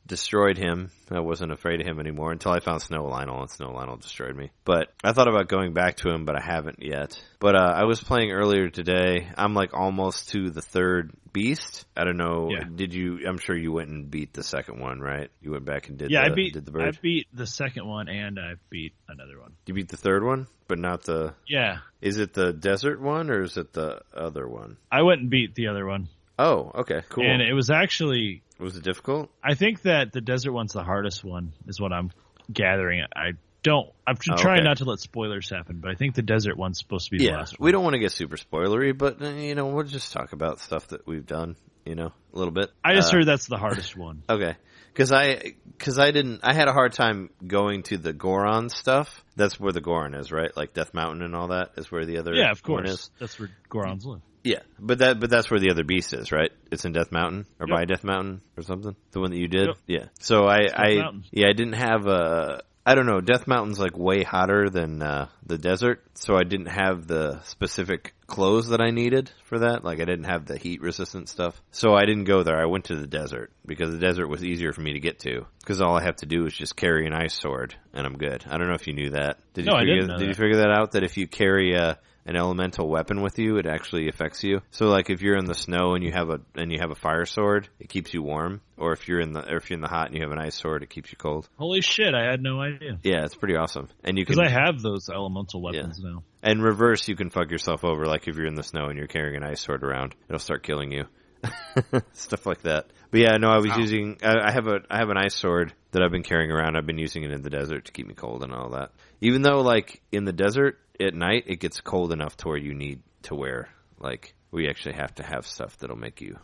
destroyed him. I wasn't afraid of him anymore until I found Snow Lionel, and Snow Lionel destroyed me. But I thought about going back to him, but I haven't yet. But I was playing earlier today. I'm like almost to the third beast. I don't know. Yeah. I'm sure you went and beat the second one, right? You went back and did the bird. I beat the second one, and I beat another one. You beat the third one, but not the... Yeah. Is it the desert one, or is it the other one? I went and beat the other one. Oh, okay, cool. And it was actually... Was it difficult? I think that the desert one's the hardest one, is what I'm gathering. I'm trying not to let spoilers happen, but I think the desert one's supposed to be the last one. We don't want to get super spoilery, but, we'll just talk about stuff that we've done, a little bit. I just heard that's the hardest one. Okay. Because I had a hard time going to the Goron stuff. That's where the Goron is, right? Like Death Mountain and all that is where the other one is. That's where Gorons live. Yeah, but that's where the other beast is, right? It's in Death Mountain, or by Death Mountain or something. The one that you did? Yep. Yeah. So I didn't have I don't know, Death Mountain's like way hotter than the desert, so I didn't have the specific clothes that I needed for that. Like I didn't have the heat resistant stuff. So I didn't go there. I went to the desert because the desert was easier for me to get to, because all I have to do is just carry an ice sword and I'm good. I don't know if you knew that. Did you figure that out, that if you carry an elemental weapon with you, it actually affects you? So like if you're in the snow and you have a fire sword, it keeps you warm. Or if you're in the hot and you have an ice sword, it keeps you cold. Holy shit, I had no idea. Yeah, it's pretty awesome. And you can, because I have those elemental weapons now. And reverse, you can fuck yourself over. Like if you're in the snow and you're carrying an ice sword around, it'll start killing you. Stuff like that. But yeah, no, I was using. I have an ice sword that I've been carrying around. I've been using it in the desert to keep me cold and all that. Even though, like in the desert at night, it gets cold enough to where you need to wear, like, we actually have to have stuff that'll make you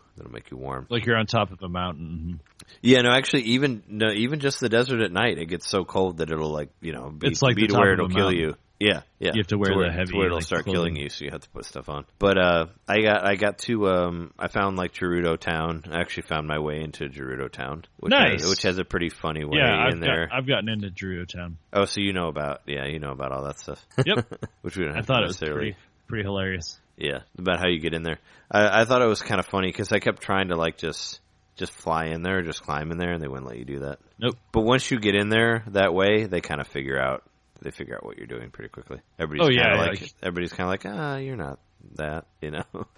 warm. Like you're on top of a mountain. Yeah, no, actually, even just the desert at night, it gets so cold that it'll it's like be to where it'll kill you. Yeah. You have to wear the heavy, to where it'll start killing you, so you have to put stuff on. But I got to I found like Gerudo Town. I actually found my way into Gerudo Town, which has a pretty funny way in there. I've gotten into Gerudo Town. Oh, so you know about all that stuff. Yep. Which we don't have I thought necessarily. It was pretty hilarious. Yeah, about how you get in there. I thought it was kind of funny because I kept trying to like just fly in there, just climb in there, and they wouldn't let you do that. Nope. But once you get in there that way, they kind of figure out what you're doing pretty quickly. Everybody's kind of like, you're not that,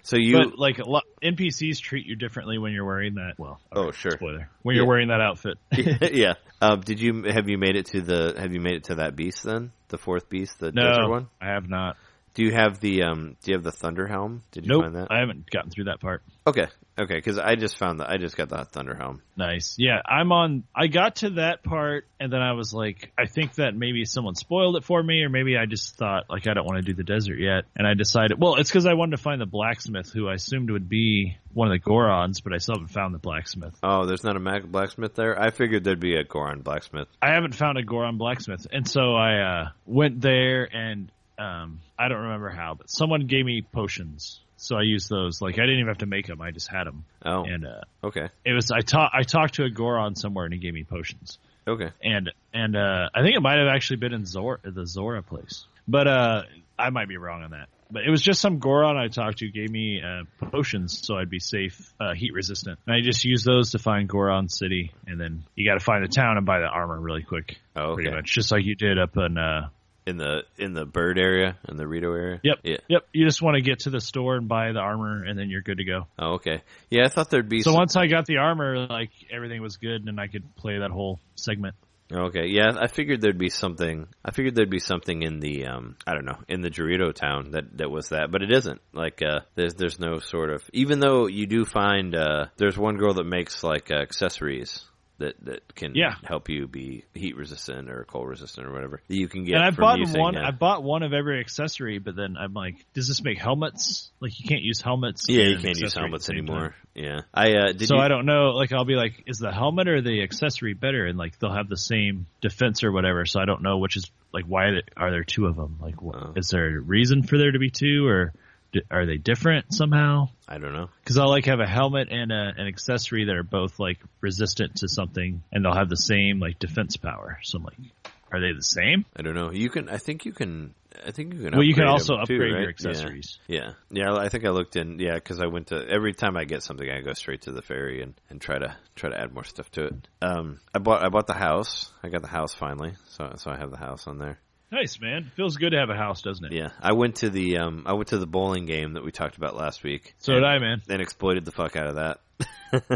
So but like NPCs treat you differently when you're wearing that. Well, sure. Spoiler. When you're wearing that outfit. Yeah. Have you made it to that beast then? The fourth beast, the desert one? I have not. Do you have the Thunder Helm? Did you find that? I haven't gotten through that part. Okay. Okay, because I just got the Thunder Helm. Nice. Yeah, I got to that part, and then I was like, I think that maybe someone spoiled it for me, or maybe I just thought, like, I don't want to do the desert yet. And I decided, well, it's because I wanted to find the blacksmith, who I assumed would be one of the Gorons, but I still haven't found the blacksmith. Oh, there's not a blacksmith there? I figured there'd be a Goron blacksmith. I haven't found a Goron blacksmith. And so I went there, and I don't remember how, but someone gave me potions. So I used those. Like, I didn't even have to make them. I just had them. Oh, and okay. It was I talked to a Goron somewhere, and he gave me potions. Okay. And I think it might have actually been in the Zora place, but I might be wrong on that. But it was just some Goron I talked to gave me potions, so I'd be safe, heat resistant. And I just used those to find Goron City, and then you got to find the town and buy the armor really quick. Oh, okay. Pretty much, just like you did up in the bird area, in the Rito area? Yep. Yeah. Yep. You just want to get to the store and buy the armor, and then you're good to go. Oh, okay. Yeah, I thought there'd be once I got the armor, like, everything was good, and I could play that whole segment. Okay. Yeah, I figured there'd be something in the I don't know, in the Dorito town that was that, but it isn't. Like there's no sort of, even though you do find there's one girl that makes like accessories that can help you be heat resistant or cold resistant or whatever that you can get. And I I bought one of every accessory, but then I'm like, does this make helmets? Like, you can't use helmets. Yeah, you can't use helmets anymore. Yeah, I don't know. Like, I'll be like, is the helmet or the accessory better? And like, they'll have the same defense or whatever. So I don't know which is like, why are there two of them? Like, is there a reason for there to be two, or are they different somehow? I don't know. Because I'll like have a helmet and an accessory that are both like resistant to something, and they'll have the same like defense power. So I'm like, are they the same? I don't know. I think you can. Well, you can also upgrade upgrade too, right? your accessories. Yeah. I think I looked in. Yeah, because I went to, every time I get something, I go straight to the ferry and try to add more stuff to it. I bought the house. I got the house finally, so I have the house on there. Nice, man. Feels good to have a house, doesn't it? Yeah. I went to the bowling game that we talked about last week. So did I, man. And exploited the fuck out of that.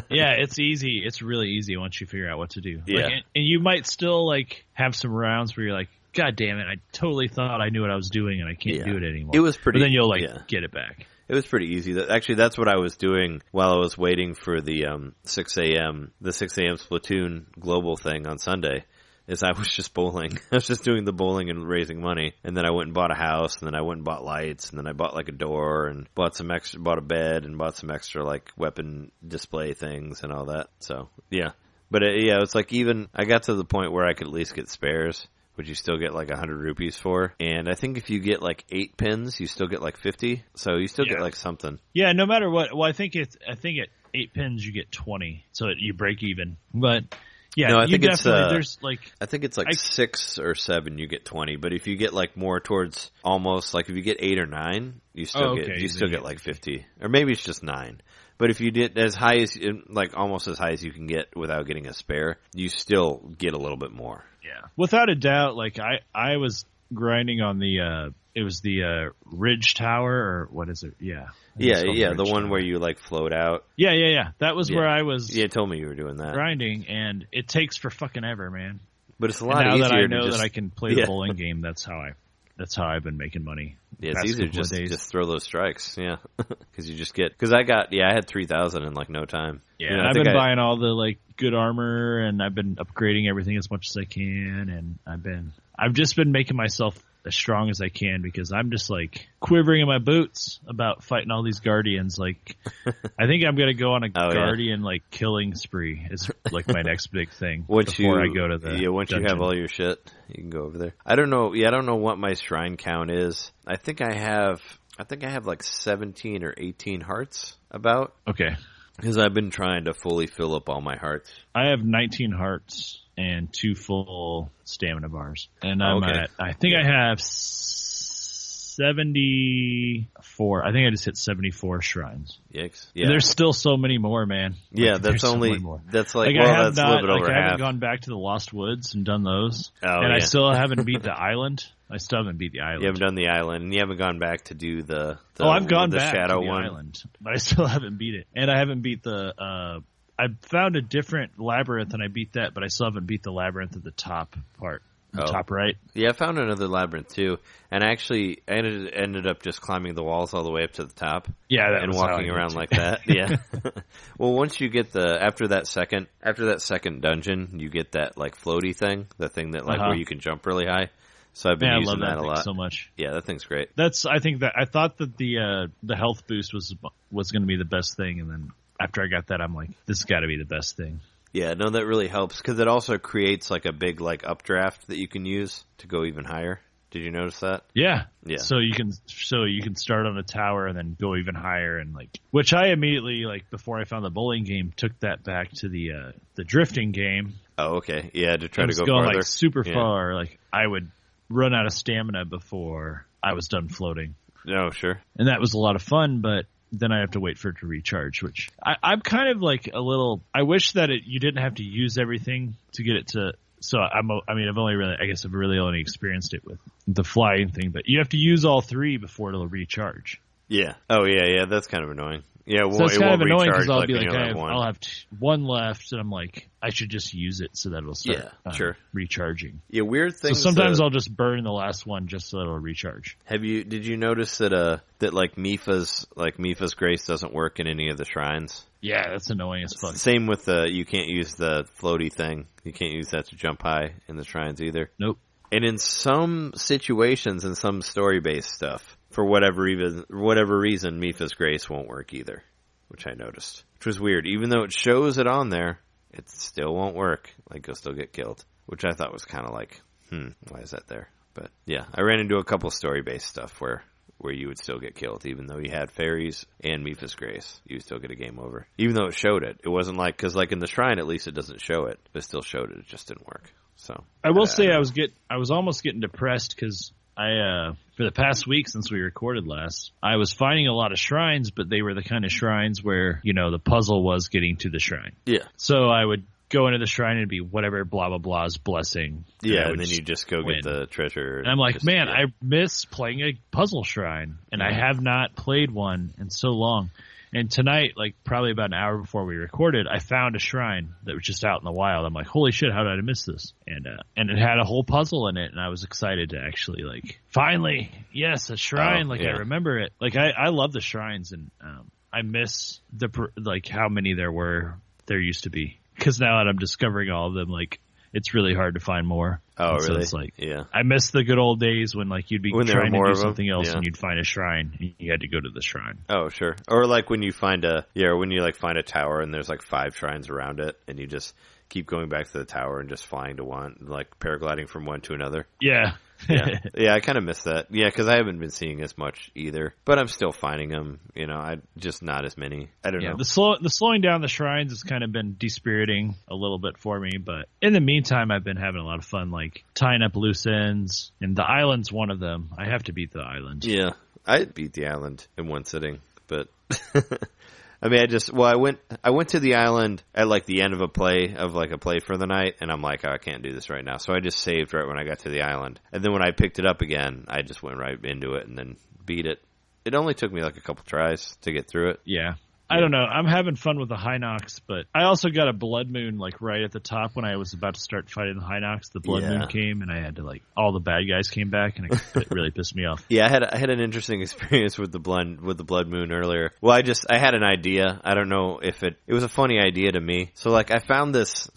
Yeah, it's easy. It's really easy once you figure out what to do. Yeah. Like, and you might still like have some rounds where you're like, God damn it, I totally thought I knew what I was doing and I can't do it anymore. It was pretty. But then you'll get it back. It was pretty easy. Actually, that's what I was doing while I was waiting for the 6 a.m. Splatoon global thing on Sunday. Is I was just bowling. I was just doing the bowling and raising money. And then I went and bought a house, and then I went and bought lights, and then I bought like a door and bought a bed and bought some extra like weapon display things and all that. So, yeah. But it's like, even I got to the point where I could at least get spares, which you still get like 100 rupees for. And I think if you get like 8 pins, you still get like 50. So you still get like something. Yeah, no matter what. Well, I think at 8 pins you get 20. So you break even. But yeah, no, I think there's like, I think it's like 6 or 7, you get 20. But if you get like more towards almost like, if you get 8 or 9, you still get like 50, or maybe it's just 9. But if you did as high as, like almost as high as you can get without getting a spare, you still get a little bit more. Yeah, without a doubt. Like I was grinding on the it was the Ridge Tower, or what is it? Yeah. The one where you like float out. Yeah. That was where I was. Yeah, told me you were doing that. Grinding, and it takes for fucking ever, man. But it's a lot easier. Now that I know that I can play the bowling game, that's how I've been making money. Yeah, it's easier to just throw those strikes. Yeah, because you just get, because I had 3,000 in like no time. Yeah, and I've been buying all the like good armor, and I've been upgrading everything as much as I can, and I've just been making myself as strong as I can, because I'm just like quivering in my boots about fighting all these guardians. Like, I think I'm gonna go on a guardian like killing spree. It's like my next big thing once I go to the once dungeon. You have all your shit, you can go over there. I don't know. Yeah, I don't know what my shrine count is. I think I have like 17 or 18 hearts about. Okay. Because I've been trying to fully fill up all my hearts. I have 19 hearts and 2 full stamina bars. And I'm I think I have 74. I think I just hit 74 shrines. Yikes. Yeah. There's still so many more, man. Yeah, like, that's only, that's like, that's a little bit over half. I haven't half. gone back to the Lost Woods and done those. I still haven't beat the island. I still haven't beat the island. You haven't done the island, and you haven't gone back to do the I've gone back shadow to the one. island, but I still haven't beat it. And I haven't beat the I found a different labyrinth and I beat that, but I still haven't beat the labyrinth at the top part. top right. Yeah, I found another labyrinth too, and actually ended up just climbing the walls all the way up to the top. Yeah, and walking around like that. Yeah. Well, once you get after that second dungeon, you get that like floaty thing, the thing that like where you can jump really high. So I've been using that a lot. So much. Yeah, that thing's great. I thought that the health boost was going to be the best thing, and then after I got that, I'm like, this has got to be the best thing. Yeah, no, that really helps because it also creates like a big like updraft that you can use to go even higher. Did you notice that? Yeah. Yeah. So you can start on a tower and then go even higher, and like, which I immediately, like, before I found the bowling game, took that back to the drifting game. Oh, okay. Yeah, to try to go going farther. Like super far. Like I would run out of stamina before I was done floating. Oh, sure. And that was a lot of fun, but then I have to wait for it to recharge, which I'm kind of like a little. I wish that you didn't have to use everything to get it to. So I've really only experienced it with the flying thing, but you have to use all three before it'll recharge. Yeah. Oh, yeah. That's kind of annoying. Yeah, so it's kind of annoying because I'll be like, one. I'll have one left, and I'm like, I should just use it so that it'll start recharging. Yeah, weird things. So sometimes I'll just burn the last one just so it'll recharge. Did you notice that like Mipha's Grace doesn't work in any of the shrines? Yeah, that's annoying as fuck. Same with you can't use the floaty thing. You can't use that to jump high in the shrines either. Nope. And in some situations and some story-based stuff, for whatever reason, Mipha's Grace won't work either, which I noticed. Which was weird. Even though it shows it on there, it still won't work. Like, you'll still get killed. Which I thought was kind of like, why is that there? But, yeah, I ran into a couple story-based stuff where you would still get killed. Even though you had fairies and Mipha's Grace, you would still get a game over. Even though it showed it. It wasn't like, because like in the shrine, at least it doesn't show it. It still showed it. It just didn't work. So I will say I was almost getting depressed because for the past week since we recorded last, I was finding a lot of shrines, but they were the kind of shrines where, the puzzle was getting to the shrine. Yeah. So I would go into the shrine and be whatever blah, blah, blah's blessing. Yeah, and then you just go get the treasure. And I'm like, I miss playing a puzzle shrine, and I have not played one in so long. And tonight, like probably about an hour before we recorded, I found a shrine that was just out in the wild. I'm like, holy shit, how did I miss this? And it had a whole puzzle in it, and I was excited to actually finally, yes, a shrine. I remember it. Like I love the shrines, and I miss how many there used to be. Because now that I'm discovering all of them, it's really hard to find more. Oh, and really? So it's yeah. I miss the good old days when you'd be trying to do something else yeah. and you'd find a shrine and you had to go to the shrine. Oh, sure. Or when you find find a tower and there's 5 shrines around it and you just keep going back to the tower and just flying to one, paragliding from one to another. Yeah. Yeah, I kind of miss that. Yeah, because I haven't been seeing as much either. But I'm still finding them. I just not as many. I don't know. The slowing down the shrines has kind of been dispiriting a little bit for me. But in the meantime, I've been having a lot of fun, tying up loose ends. And the island's one of them. I have to beat the island. Yeah, I beat the island in one sitting. But I mean, I went to the island at the end of a play for the night, and I'm like, oh, I can't do this right now. So I just saved right when I got to the island. And then when I picked it up again, I just went right into it and then beat it. It only took me a couple tries to get through it. Yeah. I don't know. I'm having fun with the Hinox, but I also got a blood moon right at the top when I was about to start fighting the Hinox. The blood moon came, and I had to all the bad guys came back, and it really pissed me off. Yeah, I had an interesting experience with the blood moon earlier. Well, I had an idea. I don't know if it was a funny idea to me. So I found this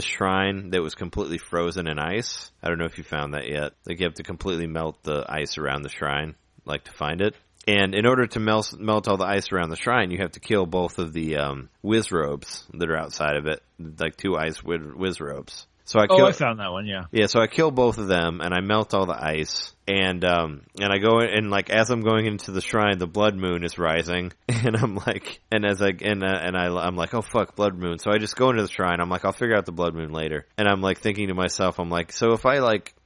shrine that was completely frozen in ice. I don't know if you found that yet. You have to completely melt the ice around the shrine, to find it. And in order to melt all the ice around the shrine, you have to kill both of the whiz robes that are outside of it, 2 ice whiz robes. So I found that one, yeah. Yeah, so I kill both of them, and I melt all the ice. And I go in, and as I'm going into the shrine, the blood moon is rising, and I'm like, oh fuck, blood moon. So I just go into the shrine. I'm like, I'll figure out the blood moon later. And I'm thinking to myself, I'm like, so if I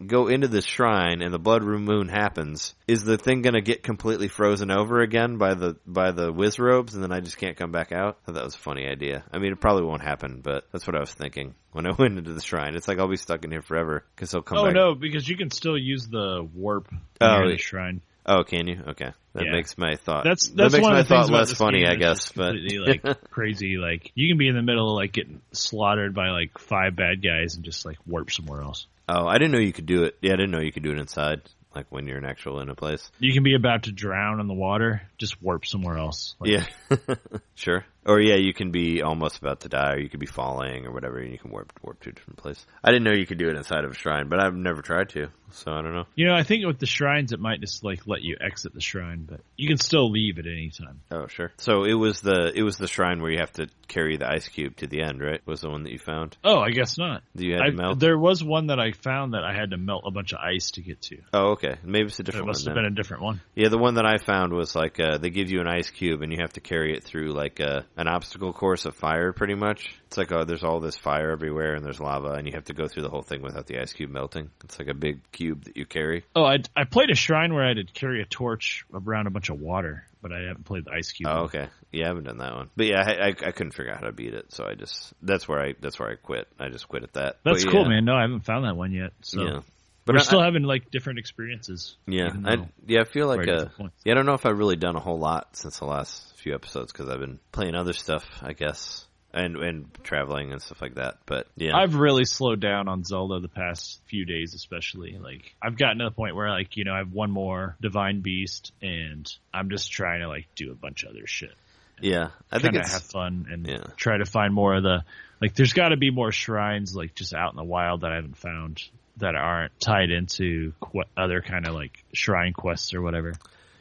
go into this shrine and the blood moon happens, is the thing gonna get completely frozen over again by the whiz robes, and then I just can't come back out? I thought that was a funny idea. I mean, it probably won't happen, but that's what I was thinking when I went into the shrine. It's I'll be stuck in here forever because he'll come back. Oh no, because you can still use the warp in the shrine. Oh, can you? Okay. That makes my thought. That's makes one my of the things thought less funny, I guess. But completely, like crazy. Like you can be in the middle of like getting slaughtered by like 5 bad guys and just like warp somewhere else. Oh, I didn't know you could do it. Yeah, I didn't know you could do it inside, like when you're in a place. You can be about to drown in the water, just warp somewhere else. Like, yeah, sure. Or yeah, you can be almost about to die, or you could be falling, or whatever, and you can warp to a different place. I didn't know you could do it inside of a shrine, but I've never tried to, so I don't know. You know, I think with the shrines, it might just like let you exit the shrine, but you can still leave at any time. Oh, sure. So it was the shrine where you have to carry the ice cube to the end, right? Was the one that you found? Oh, I guess not. You had to melt? There was one that I found that I had to melt a bunch of ice to get to. Oh, okay. Maybe it's a different one. It must have been a different one. Yeah, the one that I found was like they give you an ice cube and you have to carry it through like an obstacle course of fire, pretty much. It's like there's all this fire everywhere and there's lava, and you have to go through the whole thing without the ice cube melting. It's like a big cube that you carry. Oh, I played a shrine where I had to carry a torch around a bunch of water, but I haven't played the ice cube. Oh, okay. Yeah, I haven't done that one. But yeah, I couldn't figure out how to beat it, so that's where I quit. I just quit at that. That's cool, man. No, I haven't found that one yet. So. Yeah. But we're still having like different experiences. Yeah, I feel like I don't know if I've really done a whole lot since the last few episodes because I've been playing other stuff, I guess, and traveling and stuff like that. But yeah, I've really slowed down on Zelda the past few days, especially. Like I've gotten to the point where like I have one more Divine Beast, and I'm just trying to like do a bunch of other shit. Yeah, I think it's have fun and try to find more of the like. There's got to be more shrines like just out in the wild that I haven't found that aren't tied into other kind of like shrine quests or whatever.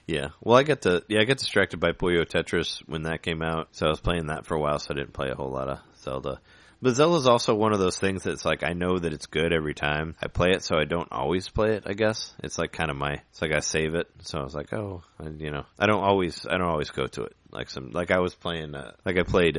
Yeah, well, I got distracted by Puyo Tetris when that came out, so I was playing that for a while, so I didn't play a whole lot of Zelda. But Zelda's also one of those things that's like I know that it's good every time I play it, so I don't always play it. I guess it's like kind of it's like I save it, so I was like, I don't always go to it. I was playing, I played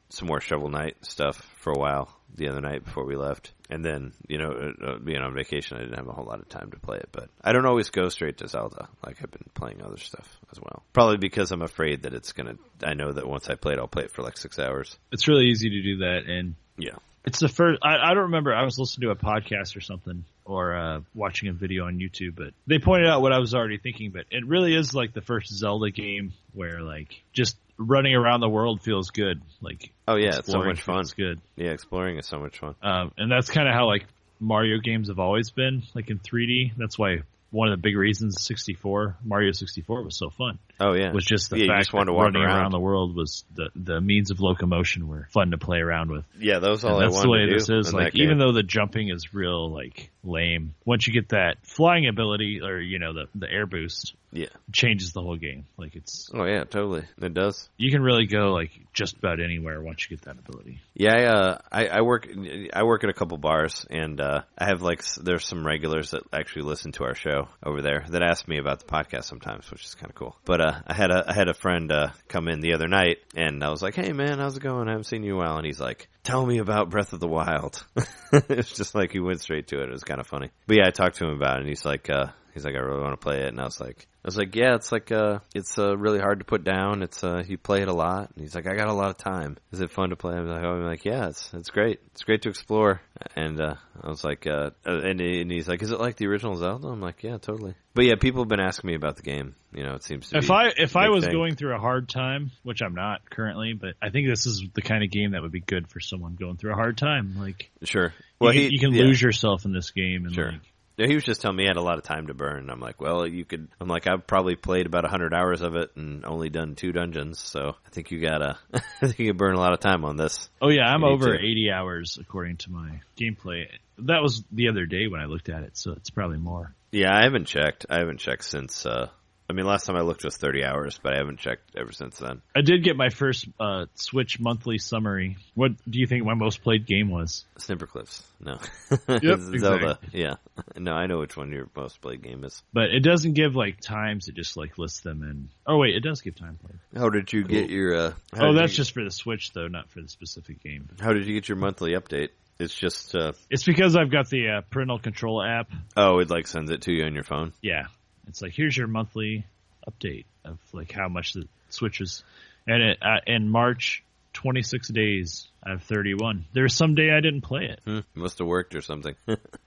some more Shovel Knight stuff for a while the other night before we left. And then, being on vacation, I didn't have a whole lot of time to play it. But I don't always go straight to Zelda. Like, I've been playing other stuff as well. Probably because I'm afraid that I know that once I play it, I'll play it for like 6 hours. It's really easy to do that. And yeah, it's the first, I don't remember, I was listening to a podcast or something, or watching a video on YouTube, but they pointed out what I was already thinking. But it really is like the first Zelda game where like just running around the world feels good. Like, oh yeah, it's so much fun. It's good. Yeah, exploring is so much fun. And that's kind of how like Mario games have always been, like in 3D. That's why one of the big reasons Mario 64 was so fun. Oh yeah, was just the fact that running around the world was the means of locomotion were fun to play around with. Yeah, that was all I wanted to do. That's the way this is. Like, even though the jumping is real like lame, once you get that flying ability or the air boost, it changes the whole game. Like it's. Oh yeah, totally. It does. You can really go like just about anywhere once you get that ability. Yeah, I work at a couple bars, and I have there's some regulars that actually listen to our show over there that ask me about the podcast sometimes, which is kind of cool. But I had a friend come in the other night, and I was like, "Hey man, how's it going? I haven't seen you in a while." And he's like, "Tell me about Breath of the Wild." It's just like he went straight to it. It was kind of funny. But yeah, I talked to him about it, and he's like, I really want to play it. And I was like, yeah, it's like, it's really hard to put down. It's, you play it a lot. And he's like, I got a lot of time. Is it fun to play? I'm like, yeah, it's great. It's great to explore. And, I was like, and he's like, is it like the original Zelda? I'm like, yeah, totally. But yeah, people have been asking me about the game. It seems to be. If I was going through a hard time, which I'm not currently, but I think this is the kind of game that would be good for someone going through a hard time. Like, sure. Well, you can lose yourself in this game. And sure. Yeah, he was just telling me he had a lot of time to burn. And I'm like, well, I've probably played about 100 hours of it and only done 2 dungeons. So I think you can burn a lot of time on this. Oh yeah, I'm over 80 hours according to my gameplay. That was the other day when I looked at it, so it's probably more. Yeah, I haven't checked since, last time I looked was 30 hours, but I haven't checked ever since then. I did get my first Switch monthly summary. What do you think my most played game was? Snippercliffs. No. Yep, Zelda. Yeah. No, I know which one your most played game is. But it doesn't give times. It just lists them in. Oh wait, it does give time played. How did you get your? That's just for the Switch though, not for the specific game. How did you get your monthly update? It's just. It's because I've got the parental control app. Oh, it sends it to you on your phone. Yeah. It's like, here's your monthly update of how much the Switch is. And in March, 26 days I have 31. There's some day I didn't play it. Must have worked or something.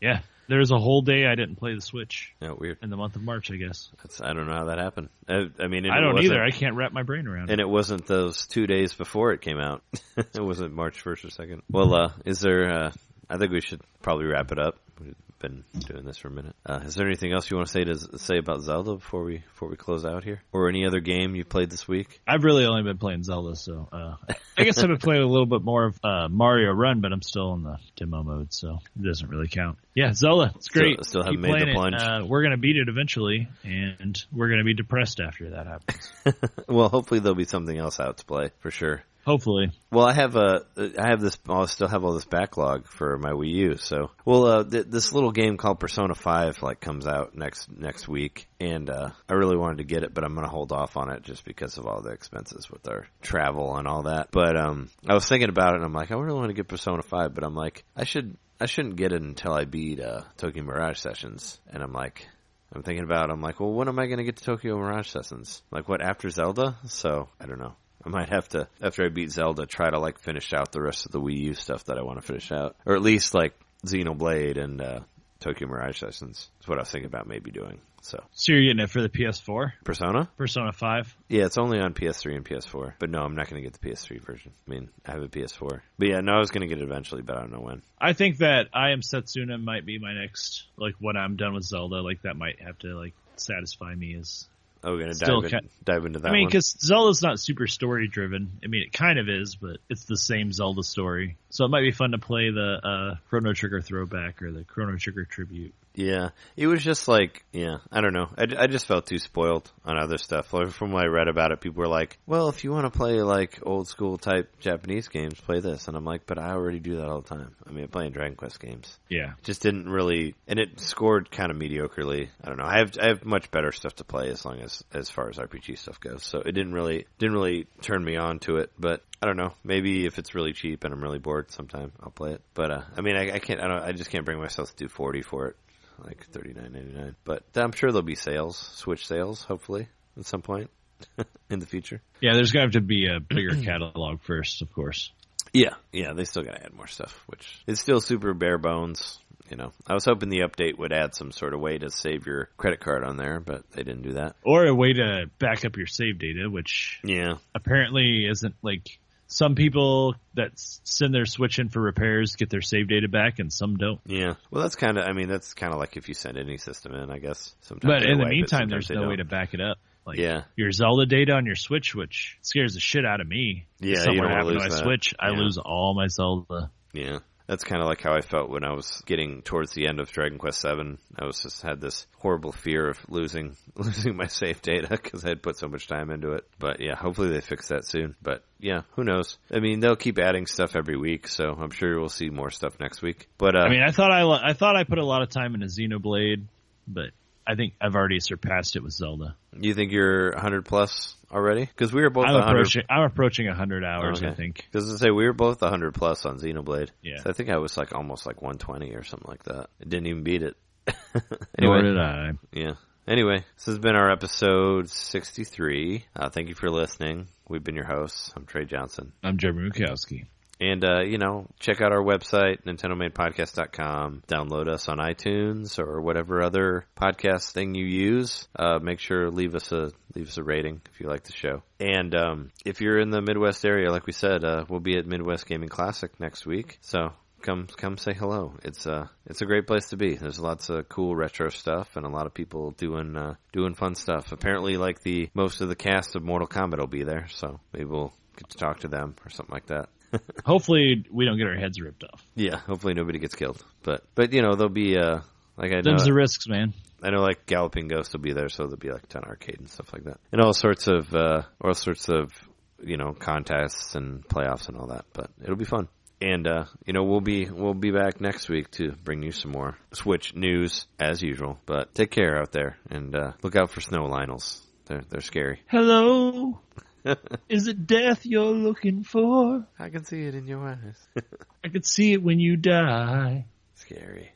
Yeah. There's a whole day I didn't play the Switch. Yeah, weird. In the month of March, I guess. I don't know how that happened. I mean, I don't either. I can't wrap my brain around it. And it wasn't those 2 days before it came out. It wasn't March 1st or 2nd. Well, is there, I think we should probably wrap it up. We've been doing this for a minute. Is there anything else you want to say about Zelda before we close out here? Or any other game you played this week? I've really only been playing Zelda, so I guess I've been playing a little bit more of Mario Run, but I'm still in the demo mode, so it doesn't really count. Yeah, Zelda, it's great. Still haven't Keep made the plunge. We're going to beat it eventually, and we're going to be depressed after that happens. Well, hopefully there'll be something else out to play, for sure. Hopefully. Well, I still have all this backlog for my Wii U. So, this little game called Persona 5 comes out next week, and I really wanted to get it, but I'm going to hold off on it just because of all the expenses with our travel and all that. But I was thinking about it, and I'm like, I really want to get Persona 5, but I'm like, I shouldn't get it until I beat Tokyo Mirage Sessions, and I'm like, well, when am I going to get to Tokyo Mirage Sessions? Like, what, after Zelda? So, I don't know. I might have to, after I beat Zelda, try to finish out the rest of the Wii U stuff that I want to finish out. Or at least Xenoblade and Tokyo Mirage Sessions is what I was thinking about maybe doing. So you're getting it for the PS4? Persona 5? Yeah, it's only on PS3 and PS4. But no, I'm not going to get the PS3 version. I mean, I have a PS4. But yeah, no, I was going to get it eventually, but I don't know when. I think that I Am Setsuna might be my next, when I'm done with Zelda, that might have to, satisfy me as... Oh, we're going to dive into that one? I mean, because Zelda's not super story-driven. I mean, it kind of is, but it's the same Zelda story. So it might be fun to play the Chrono Trigger throwback or the Chrono Trigger tribute. Yeah, it was just I don't know. I just felt too spoiled on other stuff. From what I read about it, people were like, well, if you want to play old school type Japanese games, play this. And I'm like, but I already do that all the time. I mean, I'm playing Dragon Quest games. Yeah. Just didn't really, and it scored kind of mediocrely. I don't know. I have much better stuff to play as far as RPG stuff goes. So it didn't really turn me on to it, but I don't know. Maybe if it's really cheap and I'm really bored sometime, I'll play it. But I mean, I just can't bring myself to do $40 for it. $39.99, but I'm sure there'll be Switch sales, hopefully, at some point in the future. Yeah, there's going to have to be a bigger catalog first, of course. Yeah, they still got to add more stuff, which is still super bare bones. I was hoping the update would add some sort of way to save your credit card on there, but they didn't do that. Or a way to back up your save data, which apparently isn't some people that send their Switch in for repairs get their save data back, and some don't. Yeah. Well, that's kind of like if you send any system in, I guess. Sometimes but in the meantime, there's no way to back it up. Your Zelda data on your Switch, which scares the shit out of me. Yeah, something you don't happened lose to my that. Switch, I lose all my Zelda. Yeah. That's kind of like how I felt when I was getting towards the end of Dragon Quest VII. I had this horrible fear of losing my save data because I had put so much time into it. But yeah, hopefully they fix that soon. But yeah, who knows? I mean, they'll keep adding stuff every week, so I'm sure we'll see more stuff next week. But I mean, I thought I put a lot of time into Xenoblade, but I think I've already surpassed it with Zelda. You think you're 100 plus already? Because we were both. I'm approaching 100 hours. Okay. I think. Because we were both 100 plus on Xenoblade. Yeah. So I think I was almost 120 or something like that. I didn't even beat it. Nor did I. Yeah. Anyway, this has been our episode 63. Thank you for listening. We've been your hosts. I'm Trey Johnson. I'm Jeremy Mukowski. And, check out our website, NintenDomainPodcast.com. Download us on iTunes or whatever other podcast thing you use. Make sure leave us a rating if you like the show. And if you're in the Midwest area, like we said, we'll be at Midwest Gaming Classic next week. So come say hello. It's a great place to be. There's lots of cool retro stuff and a lot of people doing fun stuff. Apparently, most of the cast of Mortal Kombat will be there, so maybe we'll get to talk to them or something like that. Hopefully we don't get our heads ripped off. Yeah, hopefully nobody gets killed. But there'll be I know them's the risks, man. I know Galloping Ghost will be there, so there'll be a ton of arcade and stuff like that, and all sorts of contests and playoffs and all that. But it'll be fun. And we'll be back next week to bring you some more Switch news as usual. But take care out there and look out for snow Lionels. They're scary. Hello. Is it death you're looking for? I can see it in your eyes. I can see it when you die. Scary.